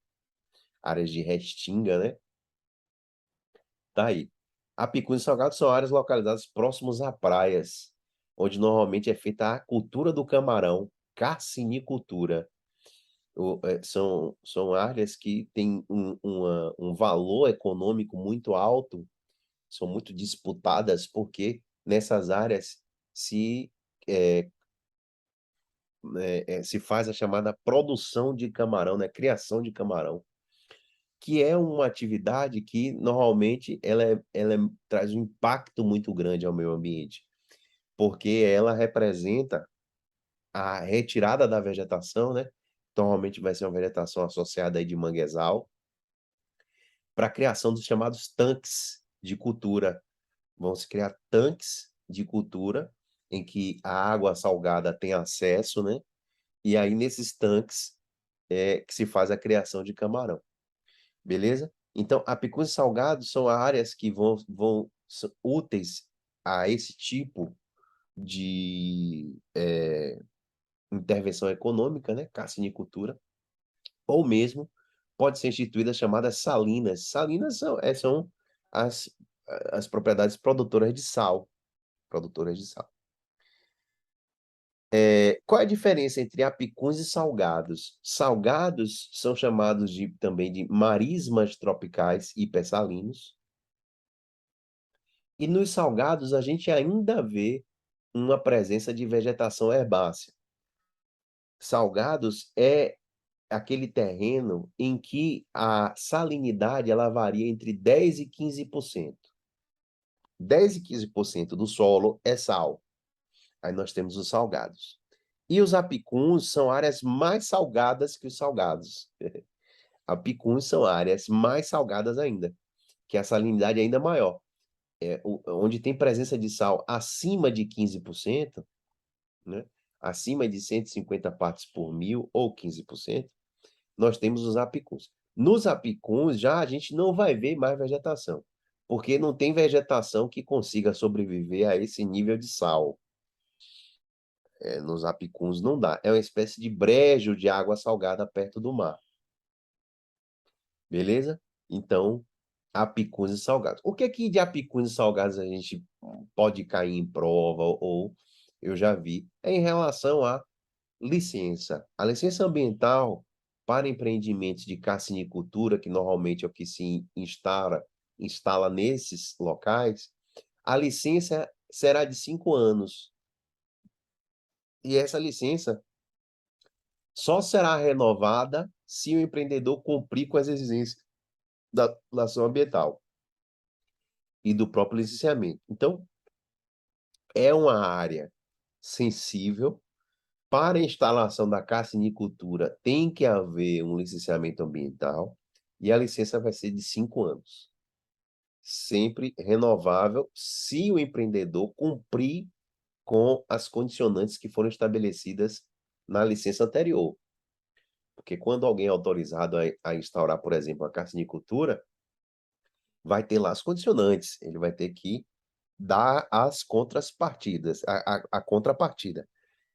áreas de restinga, né? Tá aí. Apicuns e salgados são áreas localizadas próximos a praias, onde normalmente é feita a cultura do camarão, carcinicultura. São áreas que têm um valor econômico muito alto, são muito disputadas, porque nessas áreas se faz a chamada produção de camarão, né? Criação de camarão, que é uma atividade que normalmente ela traz um impacto muito grande ao meio ambiente, porque ela representa a retirada da vegetação, né? Normalmente vai ser uma vegetação associada aí de manguezal, para a criação dos chamados tanques de cultura. Vão se criar tanques de cultura em que a água salgada tem acesso, né? E aí, nesses tanques, que se faz a criação de camarão. Beleza? Então, apicuns e salgados são áreas que são úteis a esse tipo de intervenção econômica, né? Carcinicultura, ou mesmo pode ser instituída chamadas salinas. Salinas são as propriedades produtoras de sal. Produtoras de sal. Qual é a diferença entre apicuns e salgados? Salgados são chamados também de marismas tropicais hipersalinos. E nos salgados a gente ainda vê uma presença de vegetação herbácea. Salgados é aquele terreno em que a salinidade ela varia entre 10% e 15%. 10% e 15% do solo é sal. Aí nós temos os salgados. E os apicuns são áreas mais salgadas que os salgados. Apicuns são áreas mais salgadas ainda, que a salinidade é ainda maior. Onde tem presença de sal acima de 15%, né? Acima de 150 partes por mil ou 15%, nós temos os apicuns. Nos apicuns, já a gente não vai ver mais vegetação, porque não tem vegetação que consiga sobreviver a esse nível de sal. Nos apicuns não dá. É uma espécie de brejo de água salgada perto do mar. Beleza? Então, apicuns e salgados. O que é que de apicuns e salgados a gente pode cair em prova, ou eu já vi, é em relação à licença. A licença ambiental para empreendimentos de carcinicultura, que normalmente é o que se instala nesses locais, a licença será de 5 anos. E essa licença só será renovada se o empreendedor cumprir com as exigências da ação ambiental e do próprio licenciamento. Então, é uma área sensível. Para a instalação da carcinicultura, tem que haver um licenciamento ambiental e a licença vai ser de 5 anos. Sempre renovável, se o empreendedor cumprir com as condicionantes que foram estabelecidas na licença anterior. Porque quando alguém é autorizado a instaurar, por exemplo, a carcinicultura, vai ter lá as condicionantes, ele vai ter que dar as contrapartidas, a contrapartida.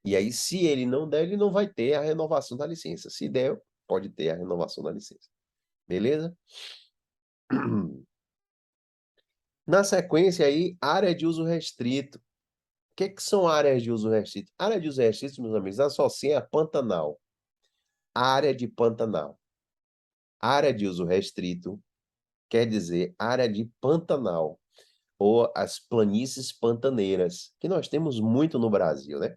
E aí, se ele não der, ele não vai ter a renovação da licença. Se der, pode ter a renovação da licença. Beleza? Na sequência aí, área de uso restrito. O que são áreas de uso restrito? Área de uso restrito, meus amigos, associa a Pantanal. Área de Pantanal. Área de uso restrito quer dizer área de Pantanal, ou as planícies pantaneiras, que nós temos muito no Brasil, né?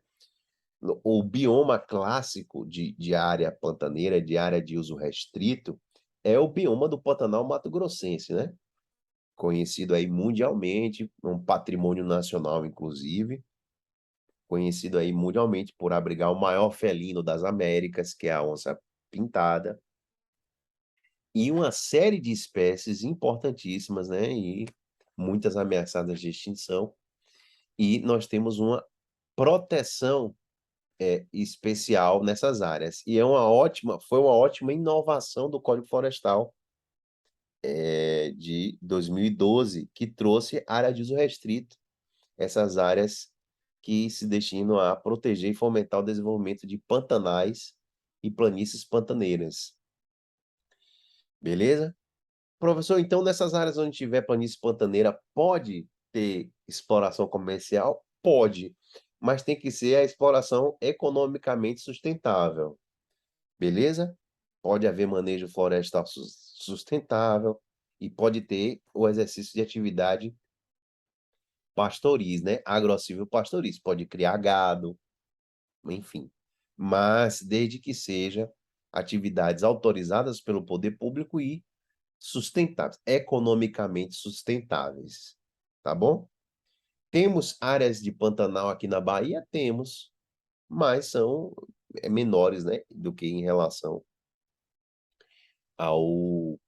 O bioma clássico de área pantaneira, de área de uso restrito, é o bioma do Pantanal Mato-Grossense, né? Conhecido aí mundialmente, um patrimônio nacional, inclusive, conhecido aí mundialmente por abrigar o maior felino das Américas, que é a onça-pintada, e uma série de espécies importantíssimas, né? E muitas ameaçadas de extinção. E nós temos uma proteção especial nessas áreas. E foi uma ótima inovação do Código Florestal de 2012, que trouxe área de uso restrito, essas áreas que se destinam a proteger e fomentar o desenvolvimento de pantanais e planícies pantaneiras. Beleza? Professor, então nessas áreas onde tiver planície pantaneira, pode ter exploração comercial? Pode, mas tem que ser a exploração economicamente sustentável. Beleza? Pode haver manejo florestal sustentável e pode ter o exercício de atividade pastoris, né? Agrocívio pastoris. Pode criar gado, enfim. Mas desde que seja atividades autorizadas pelo poder público e sustentáveis, economicamente sustentáveis. Tá bom? Temos áreas de Pantanal aqui na Bahia? Temos, mas são menores, né, do que em relação ao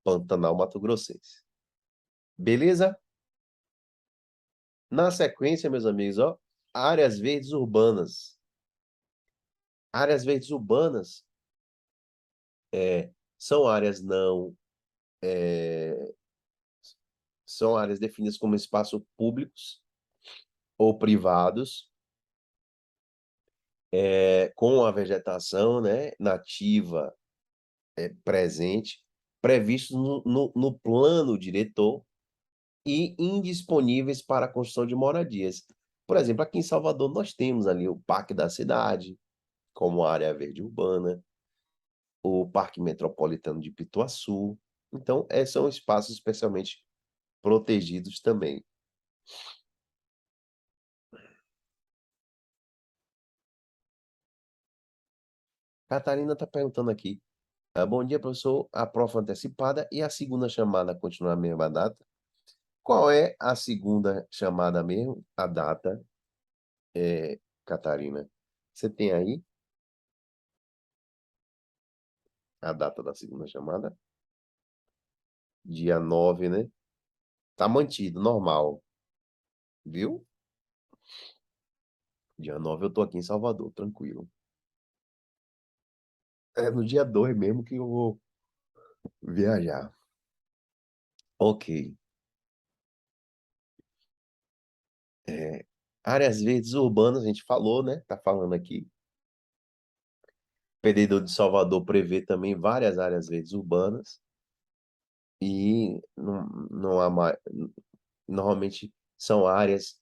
Pantanal Mato-Grossense. Beleza? Na sequência, meus amigos, ó, áreas verdes urbanas. Áreas verdes urbanas são áreas são áreas definidas como espaços públicos ou privados, com a vegetação, né, nativa presente, previstos no plano diretor e indisponíveis para a construção de moradias. Por exemplo, aqui em Salvador nós temos ali o Parque da Cidade, como área verde urbana, o Parque Metropolitano de Pituaçu. Então, são espaços especialmente protegidos também. Catarina está perguntando aqui. Bom dia, professor. A prova antecipada e a segunda chamada continua a mesma data? Qual é a segunda chamada mesmo? A data Catarina? Você tem aí a data da segunda chamada? Dia 9, né? Tá mantido, normal. Viu? Dia 9 eu tô aqui em Salvador, tranquilo. É no dia 2 mesmo que eu vou viajar. Ok. Áreas verdes urbanas, a gente falou, né? Tá falando aqui. O PDD de Salvador prevê também várias áreas verdes urbanas e não há mais, normalmente são áreas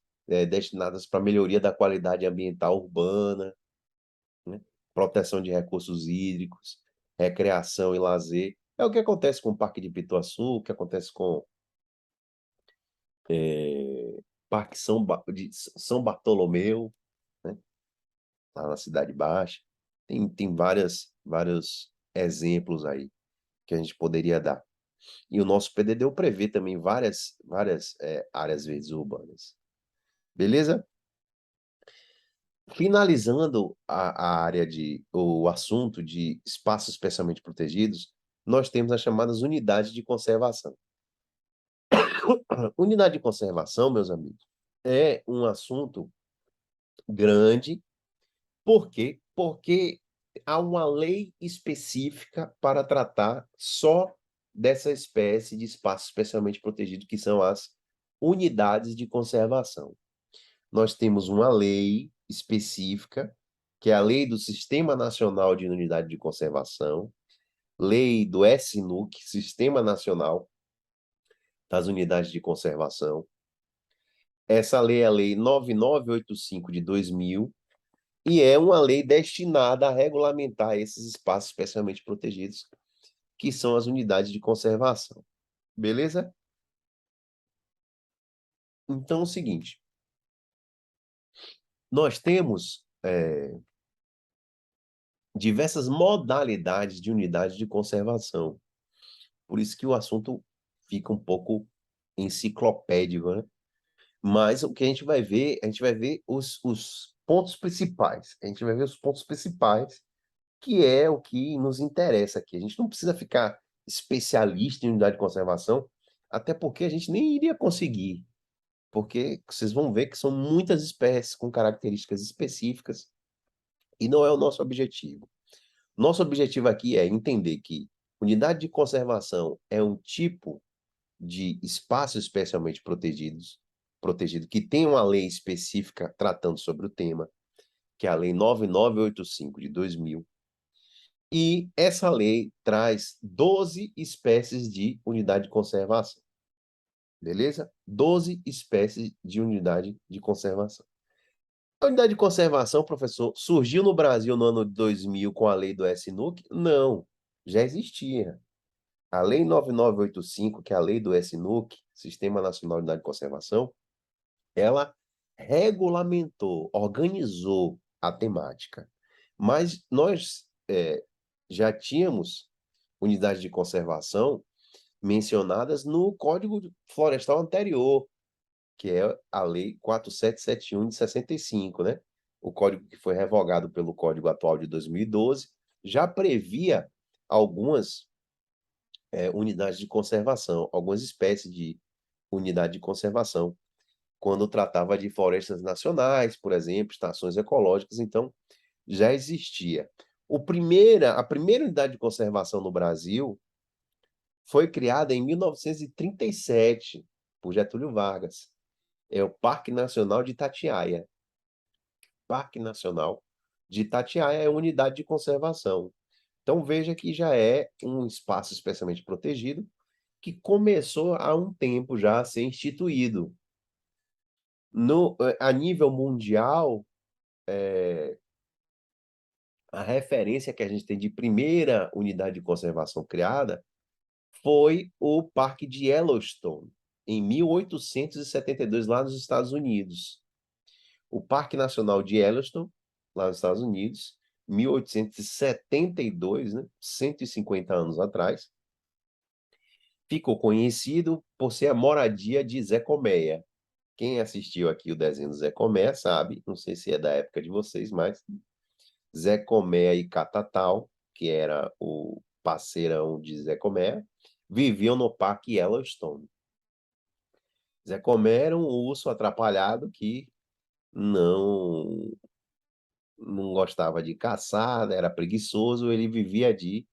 destinadas para melhoria da qualidade ambiental urbana, né? Proteção de recursos hídricos, recreação e lazer. É o que acontece com o Parque de Pituaçu, o que acontece com Parque de São Bartolomeu, né? Lá na Cidade Baixa. Tem vários exemplos aí que a gente poderia dar. E o nosso PDD prevê também várias áreas verdes urbanas. Beleza? Finalizando o assunto de espaços especialmente protegidos, nós temos as chamadas unidades de conservação. Unidade de conservação, meus amigos, é um assunto grande. Por quê? Porque há uma lei específica para tratar só dessa espécie de espaço especialmente protegido, que são as unidades de conservação. Nós temos uma lei específica, que é a Lei do Sistema Nacional de Unidade de Conservação, lei do SNUC, Sistema Nacional das Unidades de Conservação. Essa lei é a Lei 9985 de 2000, e é uma lei destinada a regulamentar esses espaços especialmente protegidos, que são as unidades de conservação. Beleza? Então, é o seguinte. Nós temos diversas modalidades de unidade de conservação. Por isso que o assunto fica um pouco enciclopédico, né? Mas o que a gente vai ver os pontos principais. A gente vai ver os pontos principais, que é o que nos interessa aqui. A gente não precisa ficar especialista em unidade de conservação, até porque a gente nem iria conseguir, porque vocês vão ver que são muitas espécies com características específicas, e não é o nosso objetivo. Nosso objetivo aqui é entender que unidade de conservação é um tipo de espaço especialmente protegido, que tem uma lei específica tratando sobre o tema, que é a Lei 9985 de 2000. E essa lei traz 12 espécies de unidade de conservação. Beleza? 12 espécies de unidade de conservação. A unidade de conservação, professor, surgiu no Brasil no ano de 2000 com a lei do SNUC? Não, já existia. A Lei 9985, que é a lei do SNUC, Sistema Nacional de Unidade de Conservação, ela regulamentou, organizou a temática. Mas nós já tínhamos unidades de conservação mencionadas no Código Florestal anterior, que é a Lei 4771 de 65, né? O código que foi revogado pelo Código atual de 2012 já previa algumas unidades de conservação, algumas espécies de unidade de conservação, quando tratava de florestas nacionais, por exemplo, estações ecológicas, então já existia. A primeira unidade de conservação no Brasil foi criada em 1937 por Getúlio Vargas. É o Parque Nacional de Itatiaia. Parque Nacional de Itatiaia é uma unidade de conservação. Então veja que já é um espaço especialmente protegido que começou há um tempo já a ser instituído. A nível mundial, a referência que a gente tem de primeira unidade de conservação criada foi o Parque de Yellowstone, em 1872, lá nos Estados Unidos. O Parque Nacional de Yellowstone, lá nos Estados Unidos, 1872, né, 150 anos atrás, ficou conhecido por ser a moradia de Zé Colmeia. Quem assistiu aqui o desenho do Zé Comé sabe, não sei se é da época de vocês, mas Zé Comé e Catatal, que era o parceirão de Zé Comé, viviam no Parque Yellowstone. Zé Comé era um urso atrapalhado que não gostava de caçar, era preguiçoso, ele vivia de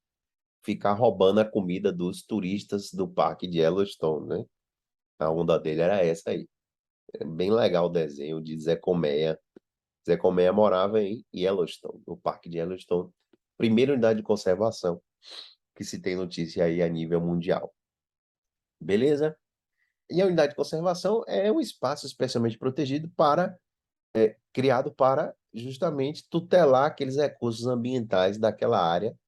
ficar roubando a comida dos turistas do Parque de Yellowstone, né? A onda dele era essa aí. É bem legal o desenho de Zé Colmeia. Zé Colmeia morava em Yellowstone, no Parque de Yellowstone. Primeira unidade de conservação que se tem notícia aí a nível mundial. Beleza? E a unidade de conservação é um espaço especialmente protegido criado para justamente tutelar aqueles recursos ambientais daquela área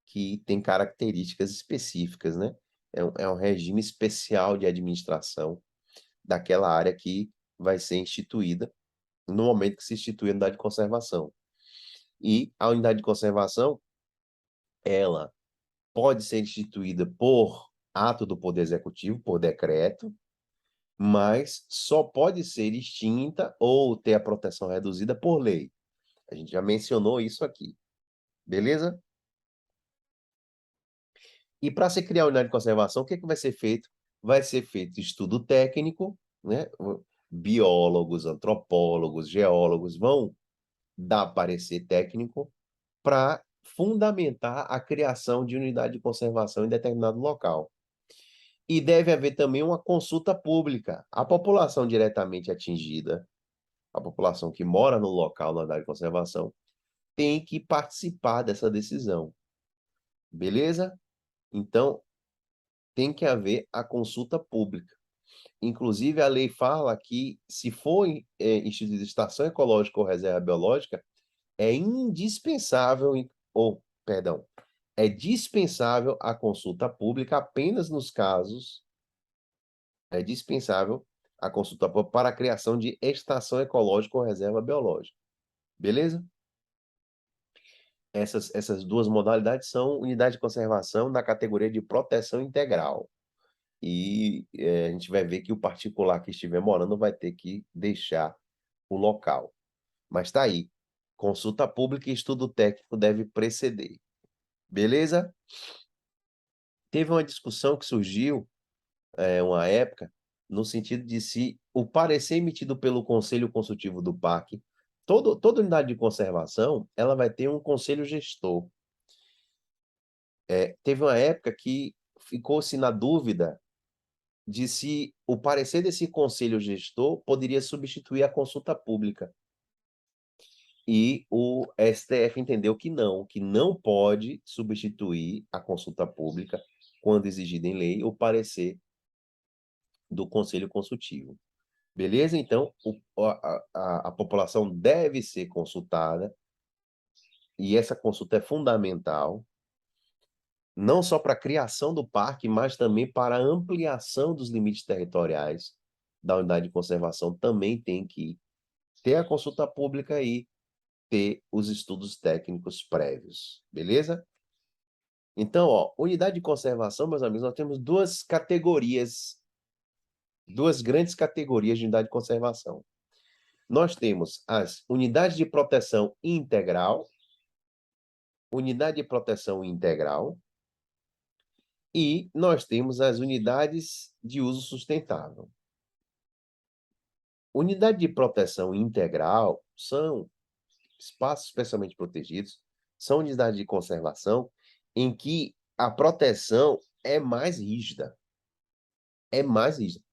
que tem características específicas, né? É um regime especial de administração daquela área que vai ser instituída no momento que se institui a unidade de conservação. E a unidade de conservação, ela pode ser instituída por ato do Poder Executivo, por decreto, mas só pode ser extinta ou ter a proteção reduzida por lei. A gente já mencionou isso aqui. Beleza? E para se criar a unidade de conservação, o que vai ser feito? Vai ser feito estudo técnico, né? Biólogos, antropólogos, geólogos vão dar parecer técnico para fundamentar a criação de unidade de conservação em determinado local. E deve haver também uma consulta pública. A população diretamente atingida, a população que mora no local da unidade de conservação, tem que participar dessa decisão. Beleza? Então, tem que haver a consulta pública. Inclusive, a lei fala que, se for instituída estação ecológica ou reserva biológica, é indispensável, é dispensável a consulta pública apenas nos casos, é dispensável a consulta pública para a criação de estação ecológica ou reserva biológica. Beleza? Essas duas modalidades são unidade de conservação da categoria de proteção integral. E a gente vai ver que o particular que estiver morando vai ter que deixar o local. Mas está aí. Consulta pública e estudo técnico deve preceder. Beleza? Teve uma discussão que surgiu, uma época, no sentido de se o parecer emitido pelo Conselho Consultivo do Parque, toda unidade de conservação, ela vai ter um conselho gestor. Teve uma época que ficou-se na dúvida de se o parecer desse conselho gestor poderia substituir a consulta pública. E o STF entendeu que não pode substituir a consulta pública, quando exigido em lei, o parecer do Conselho Consultivo. Beleza? Então, a população deve ser consultada, e essa consulta é fundamental, não só para a criação do parque, mas também para a ampliação dos limites territoriais da unidade de conservação. Também tem que ter a consulta pública e ter os estudos técnicos prévios. Beleza? Então, unidade de conservação, meus amigos, nós temos duas grandes categorias de unidade de conservação. Nós temos as unidades de proteção integral, e nós temos as unidades de uso sustentável. Unidade de proteção integral são espaços especialmente protegidos, são unidades de conservação em que a proteção é mais rígida.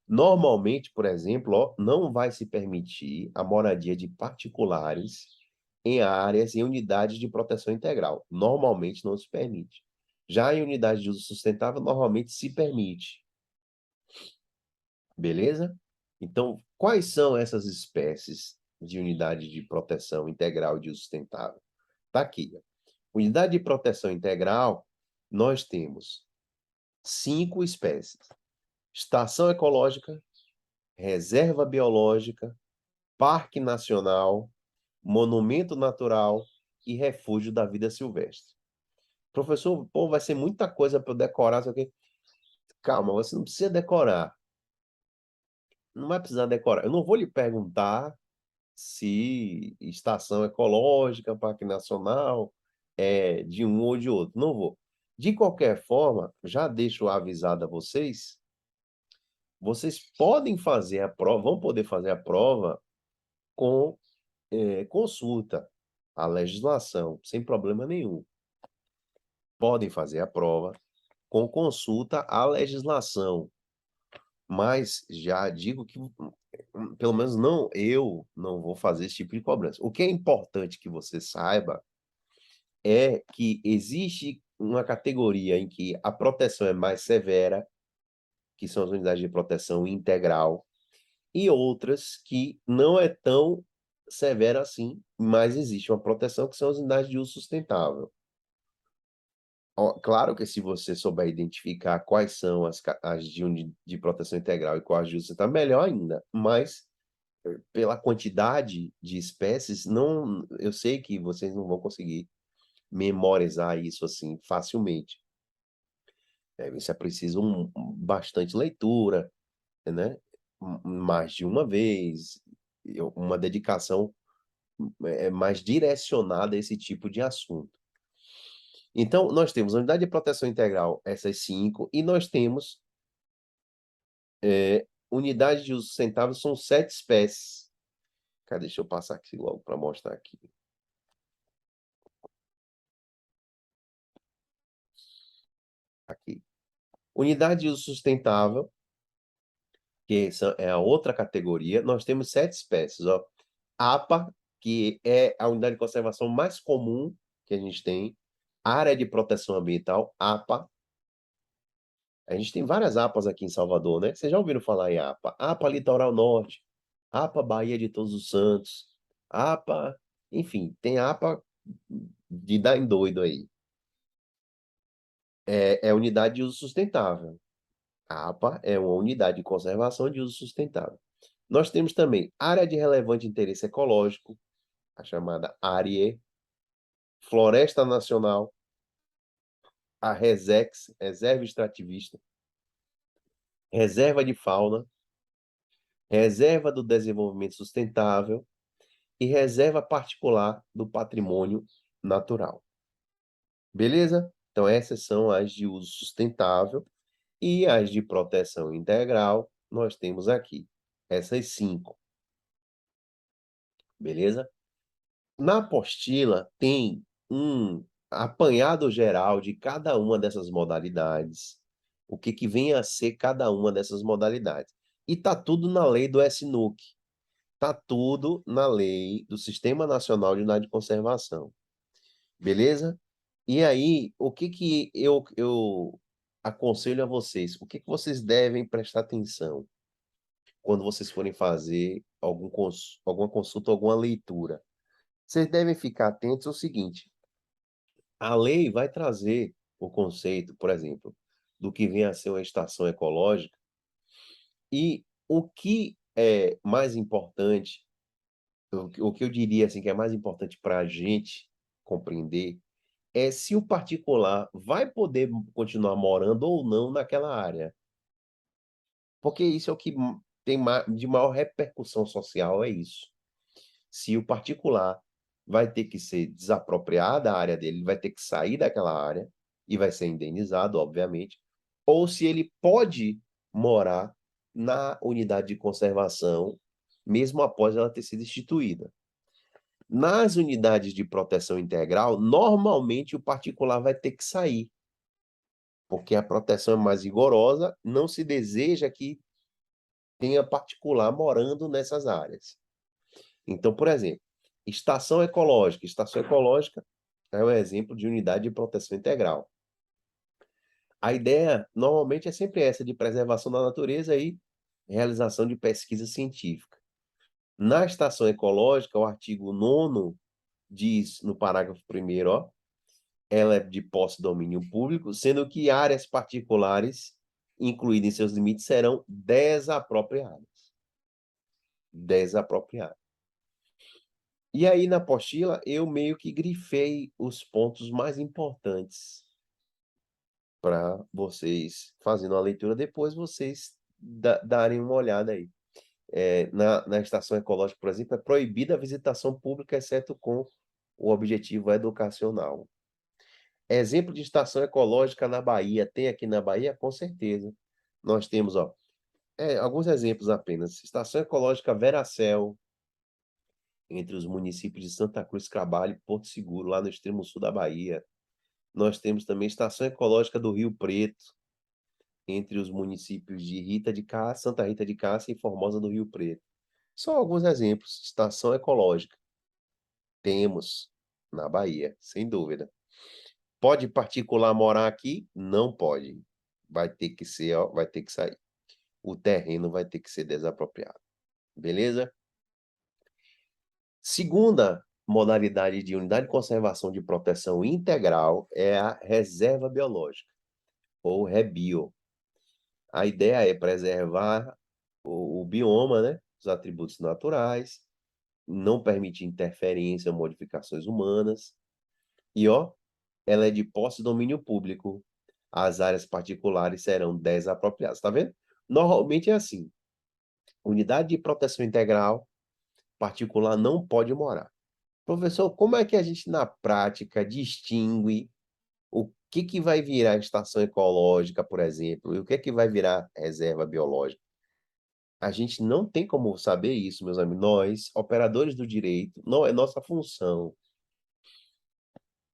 Normalmente, por exemplo, não vai se permitir a moradia de particulares em áreas e unidades de proteção integral. Normalmente não se permite. Já em unidades de uso sustentável, normalmente se permite. Beleza? Então, quais são essas espécies de unidade de proteção integral de uso sustentável? Está aqui. Unidade de proteção integral, nós temos 5 espécies. Estação ecológica, reserva biológica, parque nacional, monumento natural e refúgio da vida silvestre. Professor, vai ser muita coisa para eu decorar. Calma, você não precisa decorar. não vai precisar decorar. Eu não vou lhe perguntar se estação ecológica, parque nacional, é de um ou de outro. Não vou. De qualquer forma, já deixo avisado a vocês, vocês podem fazer a prova, vão poder fazer a prova com consulta à legislação, sem problema nenhum. Podem fazer a prova com consulta à legislação, mas já digo que, pelo menos eu não vou fazer esse tipo de cobrança. O que é importante que você saiba é que existe uma categoria em que a proteção é mais severa, que são as unidades de proteção integral, e outras que não é tão severa assim, mas existe uma proteção que são as unidades de uso sustentável. Claro que se você souber identificar quais são as de proteção integral e quais de uso sustentável, melhor ainda, mas pela quantidade de espécies, não, eu sei que vocês não vão conseguir memorizar isso assim facilmente. Isso é preciso bastante leitura, né? Mais de uma vez, uma dedicação mais direcionada a esse tipo de assunto. Então, nós temos a unidade de proteção integral, essas 5, e nós temos unidade de uso sustentável, são 7 espécies. Cadê? Deixa eu passar aqui logo para mostrar aqui. Aqui. Unidade de uso sustentável, que é a outra categoria, nós temos 7 espécies. Ó. APA, que é a unidade de conservação mais comum que a gente tem. Área de proteção ambiental, APA. A gente tem várias APAs aqui em Salvador, né? Vocês já ouviram falar em APA? APA Litoral Norte, APA Baía de Todos os Santos, APA... Enfim, tem APA de dar em doido aí. É unidade de uso sustentável. A APA é uma unidade de conservação de uso sustentável. Nós temos também área de relevante interesse ecológico, a chamada ARIE, Floresta Nacional, a RESEX, Reserva Extrativista, Reserva de Fauna, Reserva do Desenvolvimento Sustentável e Reserva Particular do Patrimônio Natural. Beleza? Então, essas são as de uso sustentável e as de proteção integral, nós temos aqui essas 5. Beleza? Na apostila tem um apanhado geral de cada uma dessas modalidades, o que vem a ser cada uma dessas modalidades. E está tudo na lei do SNUC. Está tudo na lei do Sistema Nacional de Unidade de Conservação. Beleza? E aí, o que eu aconselho a vocês? O que vocês devem prestar atenção quando vocês forem fazer alguma consulta, alguma leitura? Vocês devem ficar atentos ao seguinte: a lei vai trazer o conceito, por exemplo, do que vem a ser uma estação ecológica, e o que é mais importante, o que eu diria assim, que é mais importante para a gente compreender, é se o particular vai poder continuar morando ou não naquela área. Porque isso é o que tem de maior repercussão social, é isso. Se o particular vai ter que ser desapropriada a área dele, ele vai ter que sair daquela área e vai ser indenizado, obviamente, ou se ele pode morar na unidade de conservação, mesmo após ela ter sido instituída. Nas unidades de proteção integral, normalmente o particular vai ter que sair, porque a proteção é mais rigorosa, não se deseja que tenha particular morando nessas áreas. Então, por exemplo, estação ecológica. Estação ecológica é um exemplo de unidade de proteção integral. A ideia, normalmente, é sempre essa, de preservação da natureza e realização de pesquisa científica. Na estação ecológica, o artigo 9º diz, no parágrafo 1º, ó, ela é de posse de domínio público, sendo que áreas particulares, incluídas em seus limites, serão desapropriadas. Desapropriadas. E aí, na apostila, eu meio que grifei os pontos mais importantes para vocês, fazendo a leitura, depois vocês darem uma olhada aí. Na estação ecológica, por exemplo, é proibida a visitação pública, exceto com o objetivo educacional. Exemplo de estação ecológica na Bahia. Tem aqui na Bahia? Com certeza. Nós temos, ó, alguns exemplos apenas. Estação ecológica Veracel, entre os municípios de Santa Cruz, Trabalho e Porto Seguro, lá no extremo sul da Bahia. Nós temos também Estação Ecológica do Rio Preto, entre os municípios de Rita de Cássia, Santa Rita de Cássia e Formosa do Rio Preto. São alguns exemplos. Estação ecológica. Temos na Bahia, sem dúvida. Pode particular morar aqui? Não pode. Vai ter que ser, ó, vai ter que sair. O terreno vai ter que ser desapropriado. Beleza? Segunda modalidade de unidade de conservação de proteção integral é a reserva biológica, ou REBIO. A ideia é preservar o bioma, né? Os atributos naturais, não permitir interferência ou modificações humanas. E, ó, ela é de posse e domínio público. As áreas particulares serão desapropriadas. Tá vendo? Normalmente é assim. Unidade de proteção integral, particular não pode morar. Professor, como é que a gente, na prática, distingue o que vai virar estação ecológica, por exemplo, e o que vai virar reserva biológica? A gente não tem como saber isso, meus amigos. Nós, operadores do direito, não é nossa função.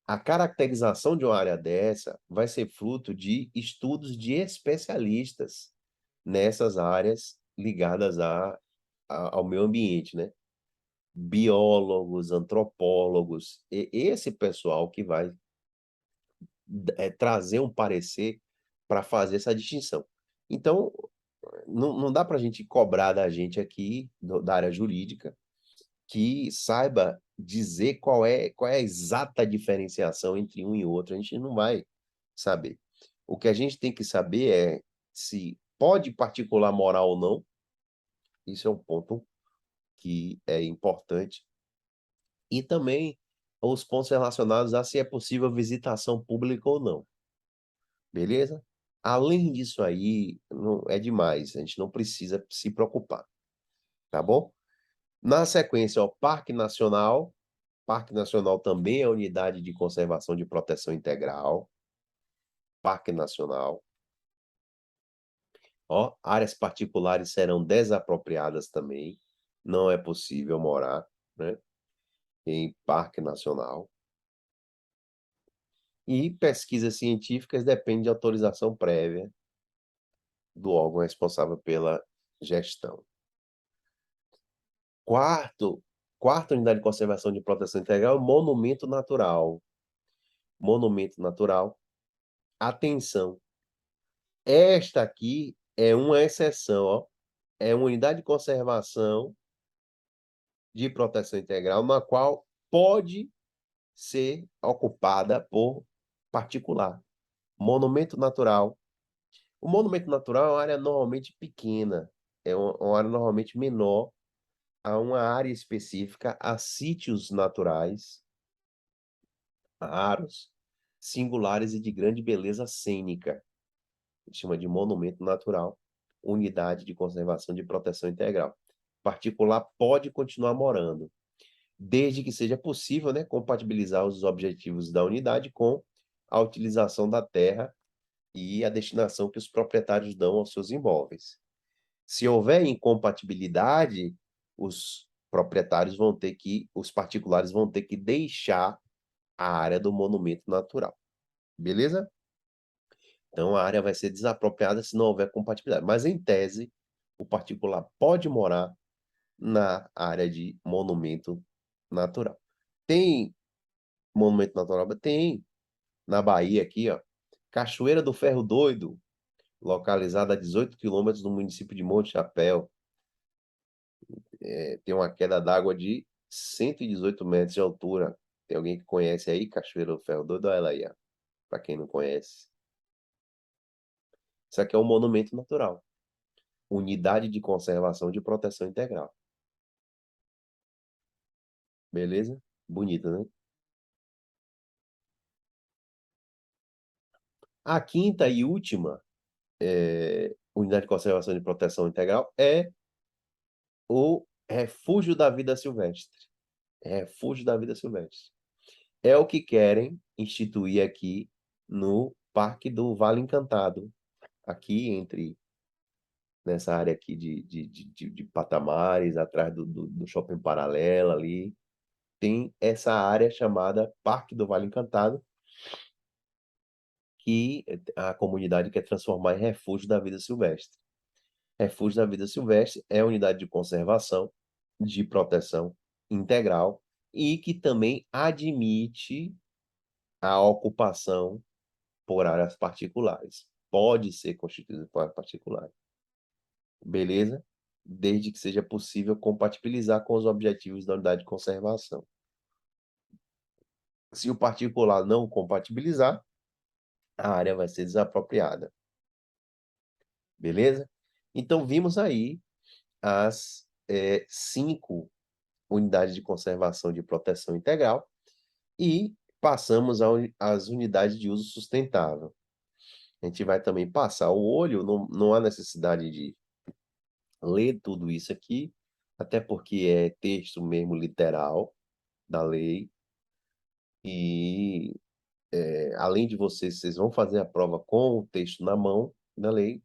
A caracterização de uma área dessa vai ser fruto de estudos de especialistas nessas áreas ligadas ao meio ambiente, né? Biólogos, antropólogos, e esse pessoal que vai trazer um parecer para fazer essa distinção. Então, não dá para a gente cobrar da gente aqui, da área jurídica, que saiba dizer qual é a exata diferenciação entre um e outro. A gente não vai saber. O que a gente tem que saber é se pode particular moral ou não. Isso é um ponto que é importante. E também os pontos relacionados a se é possível visitação pública ou não. Beleza? Além disso aí, não é demais. A gente não precisa se preocupar. Tá bom? Na sequência, o Parque Nacional. Parque Nacional também é unidade de conservação de proteção integral. Parque Nacional. Ó, áreas particulares serão desapropriadas também. Não é possível morar, né, em Parque Nacional. E pesquisas científicas dependem de autorização prévia do órgão responsável pela gestão. Quarta unidade de conservação de proteção integral, monumento natural. Monumento natural. Atenção. Esta aqui é uma exceção, ó. É uma unidade de conservação de proteção integral, na qual pode ser ocupada por particular. Monumento natural. O monumento natural é uma área normalmente pequena, é uma área normalmente menor a uma área específica, a sítios naturais, raros, singulares e de grande beleza cênica. A gente chama de monumento natural, unidade de conservação de proteção integral. Particular pode continuar morando, desde que seja possível, né, compatibilizar os objetivos da unidade com a utilização da terra e a destinação que os proprietários dão aos seus imóveis. Se houver incompatibilidade, os particulares vão ter que deixar a área do monumento natural. Beleza? Então, a área vai ser desapropriada se não houver compatibilidade. Mas, em tese, o particular pode morar na área de monumento natural. Tem monumento natural? Tem. Na Bahia, aqui, ó. Cachoeira do Ferro Doido, localizada a 18 quilômetros do município de Monte Chapéu. Tem uma queda d'água de 118 metros de altura. Tem alguém que conhece aí, Cachoeira do Ferro Doido? Olha ela aí, ó. Para quem não conhece. Isso aqui é um monumento natural. Unidade de conservação de proteção integral. Beleza? Bonita, né? A quinta e última unidade de conservação de proteção integral é o refúgio da vida silvestre. Refúgio da vida silvestre. É o que querem instituir aqui no Parque do Vale Encantado, aqui nessa área aqui de patamares, atrás do Shopping Paralelo ali, tem essa área chamada Parque do Vale Encantado, que a comunidade quer transformar em refúgio da vida silvestre. Refúgio da vida silvestre é a unidade de conservação, de proteção integral e que também admite a ocupação por áreas particulares. Pode ser constituído por áreas particulares. Beleza? Desde que seja possível compatibilizar com os objetivos da unidade de conservação. Se o particular não compatibilizar, a área vai ser desapropriada. Beleza? Então, vimos aí as 5 unidades de conservação de proteção integral e passamos às unidades de uso sustentável. A gente vai também passar o olho, não há necessidade de ler tudo isso aqui, até porque é texto mesmo literal da lei. E, além de vocês vão fazer a prova com o texto na mão da lei.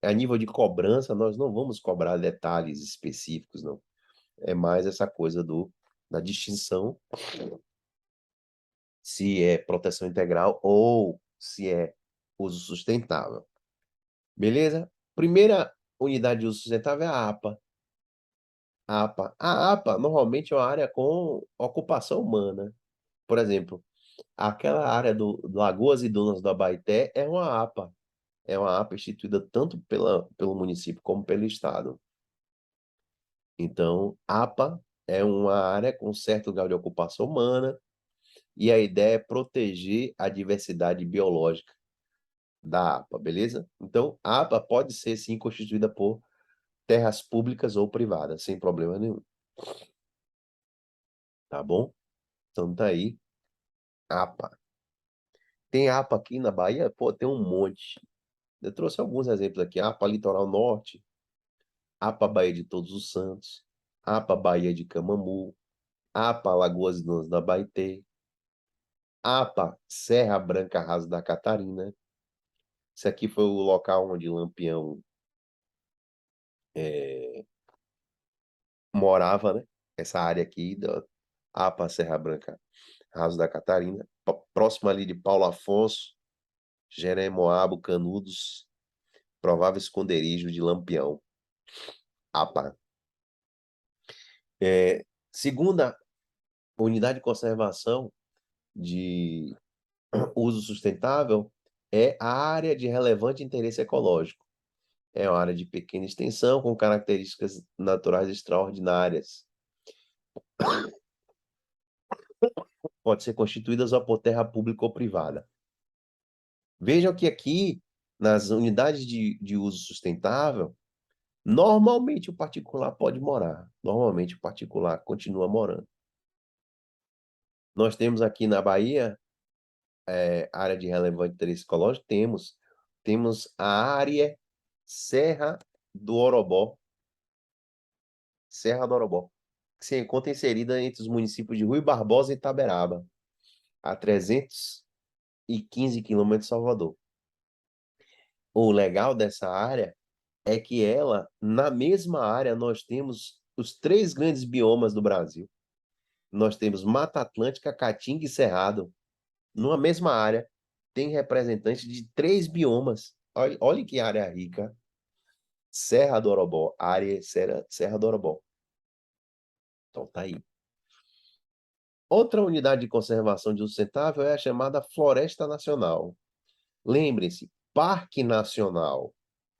A nível de cobrança, nós não vamos cobrar detalhes específicos, não. É mais essa coisa da distinção, se é proteção integral ou se é uso sustentável. Beleza? Primeira unidade de uso sustentável é a APA. A APA normalmente é uma área com ocupação humana. Por exemplo, aquela área do Lagoas e Dunas do Abaeté é uma APA. É uma APA instituída tanto pelo município como pelo estado. Então, APA é uma área com certo grau de ocupação humana e a ideia é proteger a diversidade biológica da APA, beleza? Então, a APA pode ser, sim, constituída por terras públicas ou privadas, sem problema nenhum. Tá bom? Então, tá aí. APA. Tem APA aqui na Bahia? Pô, tem um monte. Eu trouxe alguns exemplos aqui. APA Litoral Norte, APA Baía de Todos os Santos, APA Baía de Camamu, APA Lagoas e Dunas do Abaeté, APA Serra Branca Raso da Catarina. Esse aqui foi o local onde Lampião morava, né? Essa área aqui da APA Serra Branca Raso da Catarina, próximo ali de Paulo Afonso, Jeremoabo, Canudos, provável esconderijo de Lampião. APA. Segunda unidade de conservação de uso sustentável é a área de relevante interesse ecológico. É uma área de pequena extensão com características naturais extraordinárias. Pode ser constituída só por terra pública ou privada. Vejam que aqui, nas unidades de uso sustentável, normalmente o particular pode morar. Normalmente o particular continua morando. Nós temos aqui na Bahia, área de relevante interesse ecológico, temos a área Serra do Orobó. Serra do Orobó, que se encontra inserida entre os municípios de Rui Barbosa e Itaberaba, a 315 quilômetros de Salvador. O legal dessa área é que na mesma área, nós temos os 3 grandes biomas do Brasil. Nós temos Mata Atlântica, Caatinga e Cerrado. Numa mesma área, tem representantes de 3 biomas. Olha que área rica. Serra do Orobó, área Serra do Orobó. Então, tá aí. Outra unidade de conservação de uso sustentável é a chamada Floresta Nacional. Lembrem-se, Parque Nacional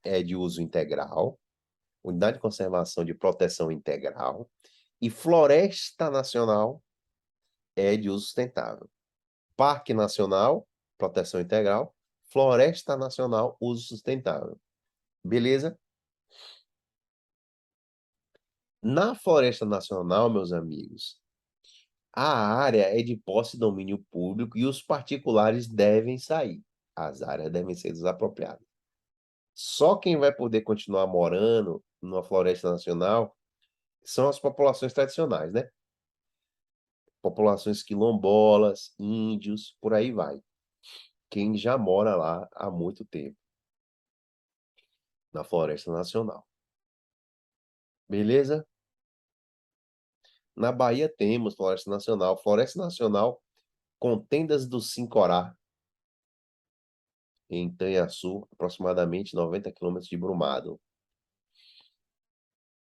é de uso integral, unidade de conservação de proteção integral, e Floresta Nacional é de uso sustentável. Parque Nacional, proteção integral, Floresta Nacional, uso sustentável. Beleza? Na Floresta Nacional, meus amigos, a área é de posse e domínio público e os particulares devem sair. As áreas devem ser desapropriadas. Só quem vai poder continuar morando numa floresta nacional são as populações tradicionais, né? Populações quilombolas, índios, por aí vai. Quem já mora lá há muito tempo, na Floresta Nacional. Beleza? Na Bahia temos Floresta Nacional. Floresta Nacional com Tendas do Sincorá, em Itanhaçu, aproximadamente 90 quilômetros de Brumado.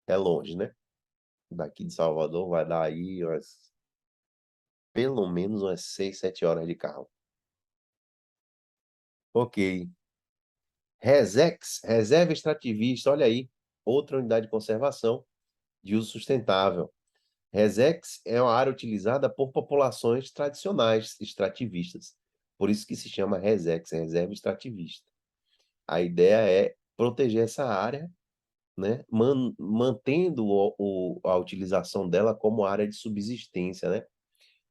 É longe, né? Daqui de Salvador vai dar aí pelo menos umas 6, 7 horas de carro. Ok. Resex, Reserva Extrativista, olha aí, outra unidade de conservação de uso sustentável. Resex é uma área utilizada por populações tradicionais extrativistas. Por isso que se chama Resex, Reserva Extrativista. A ideia é proteger essa área, né, mantendo a utilização dela como área de subsistência, né?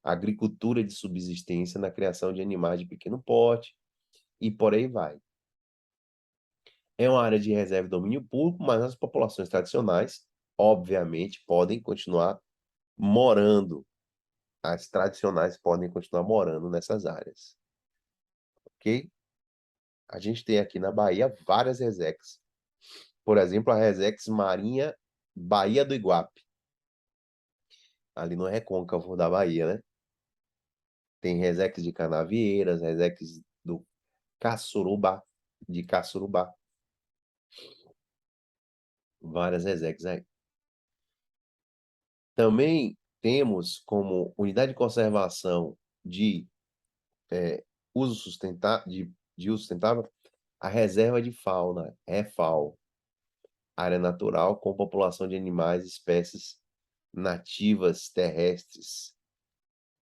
Agricultura de subsistência na criação de animais de pequeno porte e por aí vai. É uma área de reserva e domínio público, mas as populações tradicionais, obviamente, podem continuar morando. As tradicionais podem continuar morando nessas áreas. Ok? A gente tem aqui na Bahia várias Resex. Por exemplo, a Resex Marinha Baía do Iguape. Ali no recôncavo da Bahia, né? Tem Resex de Canavieiras, Resex do Caçurubá, de Caçurubá. Várias Resex aí. Também temos como unidade de conservação de uso sustentável, de uso sustentável a reserva de fauna, REFAO, área natural com população de animais e espécies nativas terrestres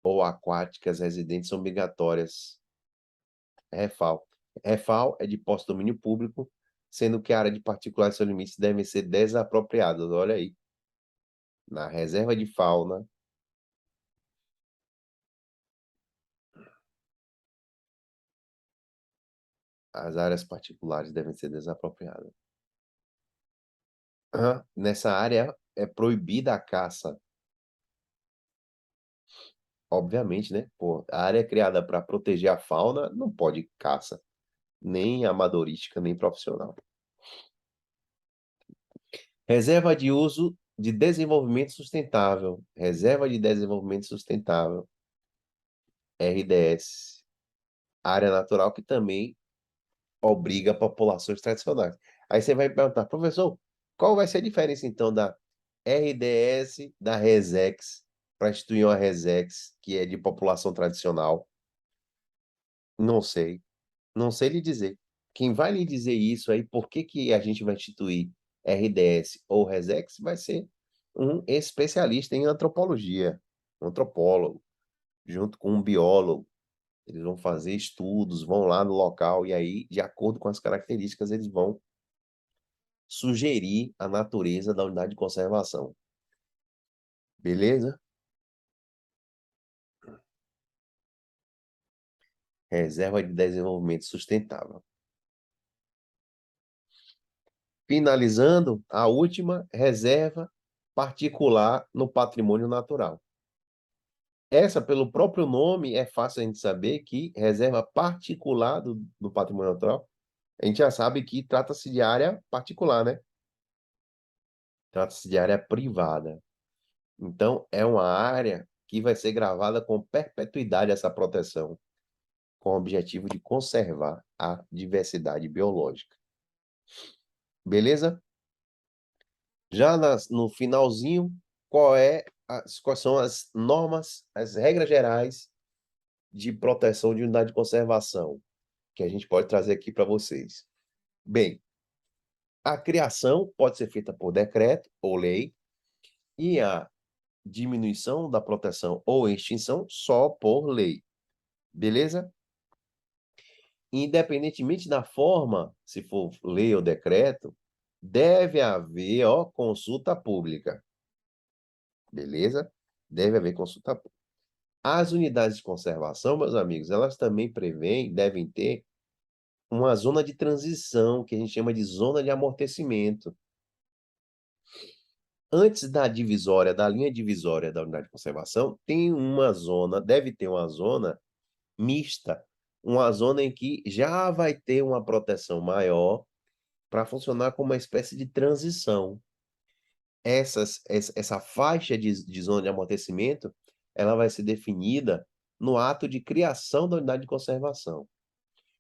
ou aquáticas residentes são obrigatórias. REFAO. REFAO é de posse de domínio público, sendo que a área de particulares e seus limites devem ser desapropriadas. Olha aí. Na reserva de fauna, as áreas particulares devem ser desapropriadas. Nessa área é proibida a caça. Obviamente, né? Pô, a área é criada para proteger a fauna, não pode caça, nem amadorística, nem profissional. Reserva de uso de desenvolvimento sustentável. Reserva de desenvolvimento sustentável. RDS. Área natural que também obriga populações tradicionais. Aí você vai me perguntar, professor, qual vai ser a diferença então da RDS da Resex para instituir uma Resex que é de população tradicional? Não sei. Não sei lhe dizer. Quem vai lhe dizer isso aí, por que a gente vai instituir RDS ou Resex, vai ser um especialista em antropologia, um antropólogo, junto com um biólogo. Eles vão fazer estudos, vão lá no local e aí, de acordo com as características, eles vão sugerir a natureza da unidade de conservação. Beleza? Reserva de desenvolvimento sustentável. Finalizando, a última, reserva particular no patrimônio natural. Essa, pelo próprio nome, é fácil a gente saber que reserva particular do patrimônio natural, a gente já sabe que trata-se de área particular, né? Trata-se de área privada. Então, é uma área que vai ser gravada com perpetuidade essa proteção, com o objetivo de conservar a diversidade biológica. Beleza? Já no finalzinho, quais são as normas, as regras gerais de proteção de unidade de conservação que a gente pode trazer aqui para vocês? Bem, a criação pode ser feita por decreto ou lei e a diminuição da proteção ou extinção só por lei. Beleza? Independentemente da forma, se for lei ou decreto, deve haver, consulta pública. Beleza? Deve haver consulta pública. As unidades de conservação, meus amigos, elas também devem ter uma zona de transição, que a gente chama de zona de amortecimento. Antes da divisória, da linha divisória da unidade de conservação, tem uma zona, deve ter uma zona mista, uma zona em que já vai ter uma proteção maior para funcionar como uma espécie de transição. Essa faixa de zona de amortecimento, ela vai ser definida no ato de criação da unidade de conservação,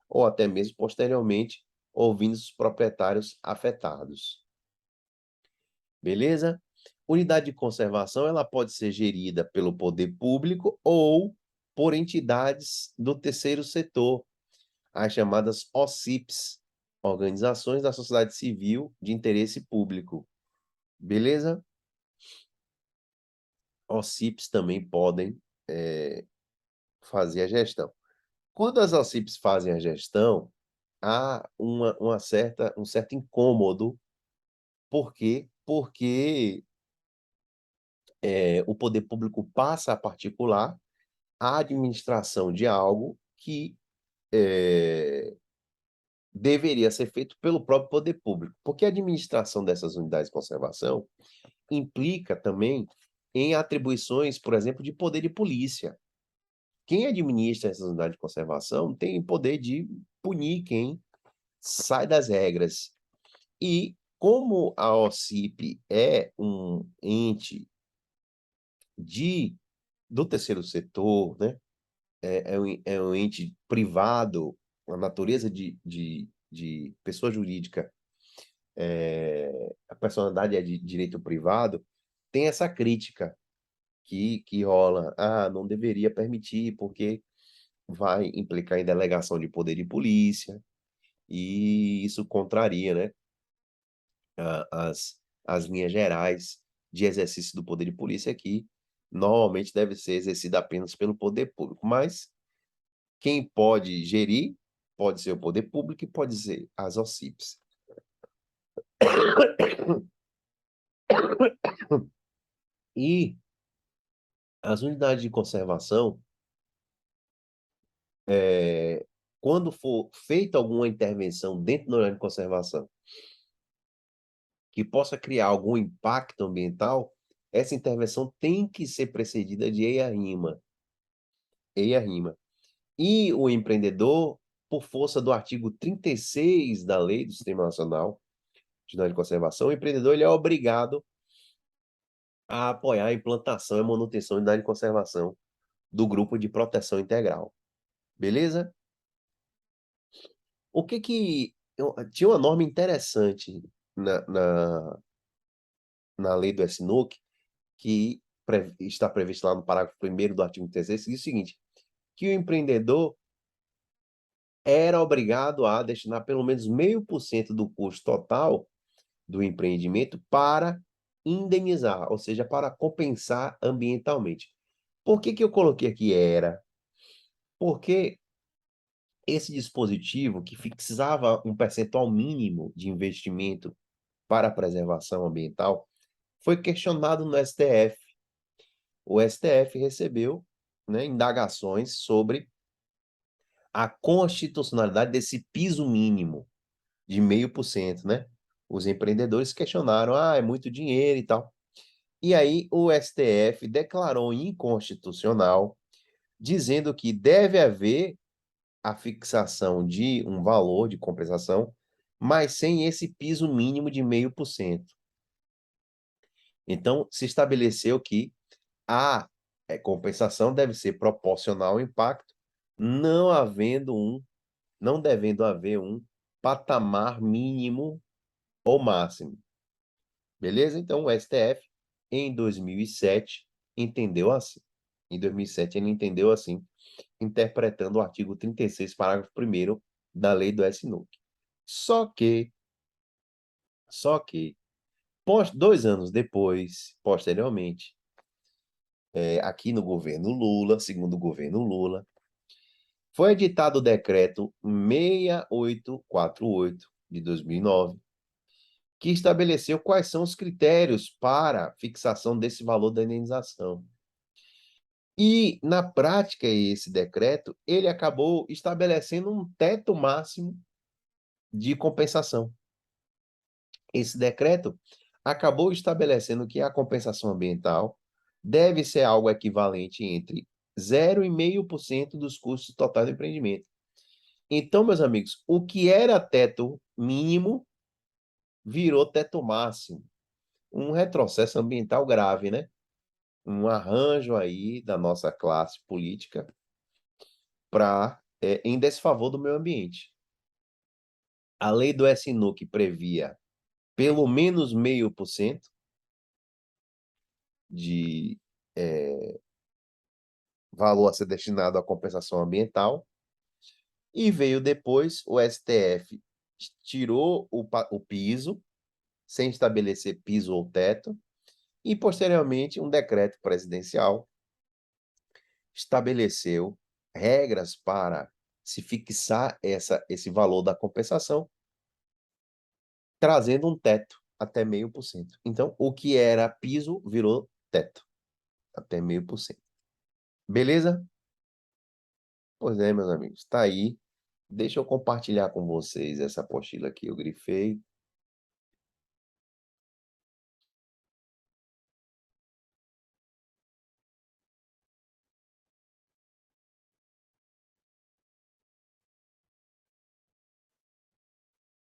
ou até mesmo posteriormente, ouvindo os proprietários afetados. Beleza? Unidade de conservação, ela pode ser gerida pelo poder público ou por entidades do terceiro setor, as chamadas OCIPs, Organizações da Sociedade Civil de Interesse Público. Beleza? OCIPs também podem fazer a gestão. Quando as OCIPs fazem a gestão, há um certo incômodo. Por quê? Porque o poder público passa a particular a administração de algo que deveria ser feito pelo próprio poder público. Porque a administração dessas unidades de conservação implica também em atribuições, por exemplo, de poder de polícia. Quem administra essas unidades de conservação tem poder de punir quem sai das regras. E como a OCIP é um ente do terceiro setor, né? É um ente privado, a natureza de pessoa jurídica, a personalidade é de direito privado, tem essa crítica que rola. Não deveria permitir, porque vai implicar em delegação de poder de polícia, e isso contraria, né, as linhas gerais de exercício do poder de polícia, que normalmente deve ser exercida apenas pelo poder público. Mas quem pode gerir pode ser o poder público e pode ser as OCIPs. E as unidades de conservação, quando for feita alguma intervenção dentro da unidade de conservação que possa criar algum impacto ambiental, essa intervenção tem que ser precedida de EIA-RIMA. EIA-RIMA. E o empreendedor, por força do artigo 36 da Lei do Sistema Nacional de Unidade de Conservação, o empreendedor ele é obrigado a apoiar a implantação e manutenção da unidade de conservação do grupo de proteção integral. Beleza? O que tinha uma norma interessante na lei do SNUC, que está prevista lá no parágrafo 1º do artigo 36, que diz o seguinte, que o empreendedor era obrigado a destinar pelo menos 0,5% do custo total do empreendimento para indenizar, ou seja, para compensar ambientalmente. Por que eu coloquei aqui era? Porque esse dispositivo que fixava um percentual mínimo de investimento para a preservação ambiental foi questionado no STF. O STF recebeu, né, indagações sobre a constitucionalidade desse piso mínimo de 0,5%, né? Os empreendedores questionaram, é muito dinheiro e tal. E aí o STF declarou inconstitucional, dizendo que deve haver a fixação de um valor de compensação, mas sem esse piso mínimo de 0,5%. Então, se estabeleceu que a compensação deve ser proporcional ao impacto, não devendo haver um patamar mínimo ou máximo. Beleza? Então, o STF, em 2007, entendeu assim. Em 2007, ele entendeu assim, interpretando o artigo 36, parágrafo 1º da lei do SNUC. Só que 2 anos depois, posteriormente, aqui no governo Lula, segundo o governo Lula, foi editado o decreto 6848 de 2009, que estabeleceu quais são os critérios para fixação desse valor da indenização. E, na prática, esse decreto, ele acabou estabelecendo um teto máximo de compensação. Esse decreto acabou estabelecendo que a compensação ambiental deve ser algo equivalente entre 0,5% dos custos totais do empreendimento. Então, meus amigos, o que era teto mínimo virou teto máximo. Um retrocesso ambiental grave, né? Um arranjo aí da nossa classe política em desfavor do meio ambiente. A lei do SNU, que previa pelo menos 0,5% de valor a ser destinado à compensação ambiental, e veio depois o STF tirou o piso, sem estabelecer piso ou teto, e posteriormente um decreto presidencial estabeleceu regras para se fixar esse valor da compensação, trazendo um teto até 0,5%. Então, o que era piso virou teto, até 0,5%. Beleza? Pois é, meus amigos, tá aí. Deixa eu compartilhar com vocês essa apostila que eu grifei.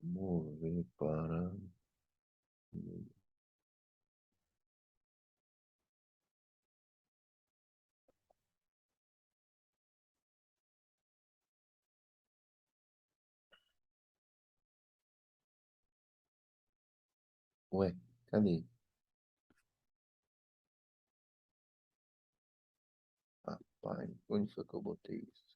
Mover para... Ué, cadê? Rapaz, onde foi que eu botei isso?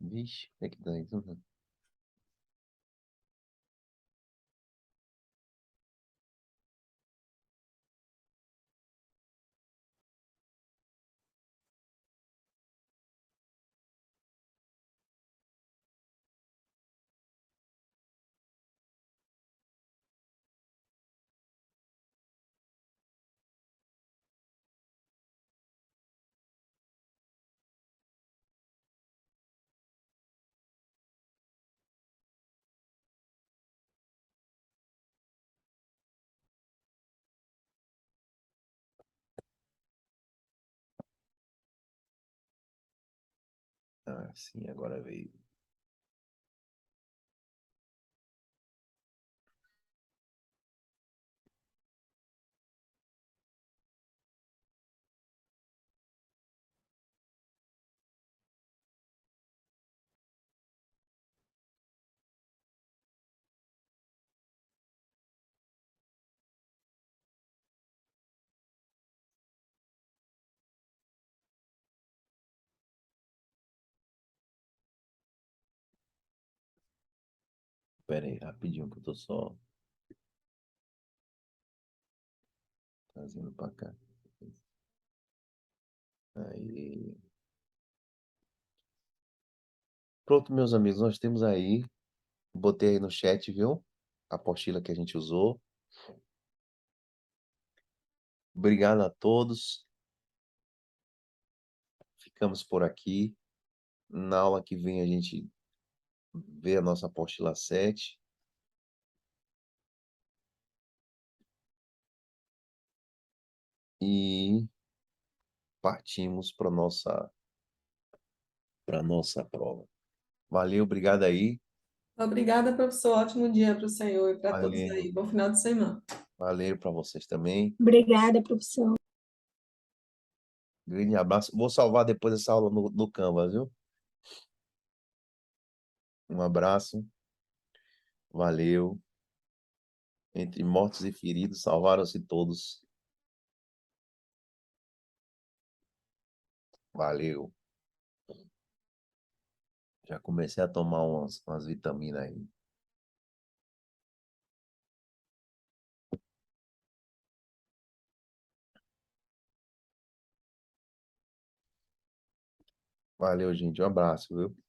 Vixe, é que dá isso, né? Ah, sim, agora veio. Pera aí, rapidinho, que eu tô só trazendo pra cá. Aí. Pronto, meus amigos, nós temos aí. Botei aí no chat, viu? A apostila que a gente usou. Obrigado a todos. Ficamos por aqui. Na aula que vem a gente vê a nossa apostila 7. E partimos para nossa prova. Valeu, obrigado aí. Obrigada, professor. Ótimo dia para o senhor e para todos aí. Valeu, Bom final de semana. valeu para vocês também. Obrigada, professor. Grande abraço. Vou salvar depois essa aula no Canvas, viu? Um abraço. Valeu. Entre mortos e feridos, salvaram-se todos. Valeu. Já comecei a tomar umas vitaminas aí. Valeu, gente. Um abraço, viu?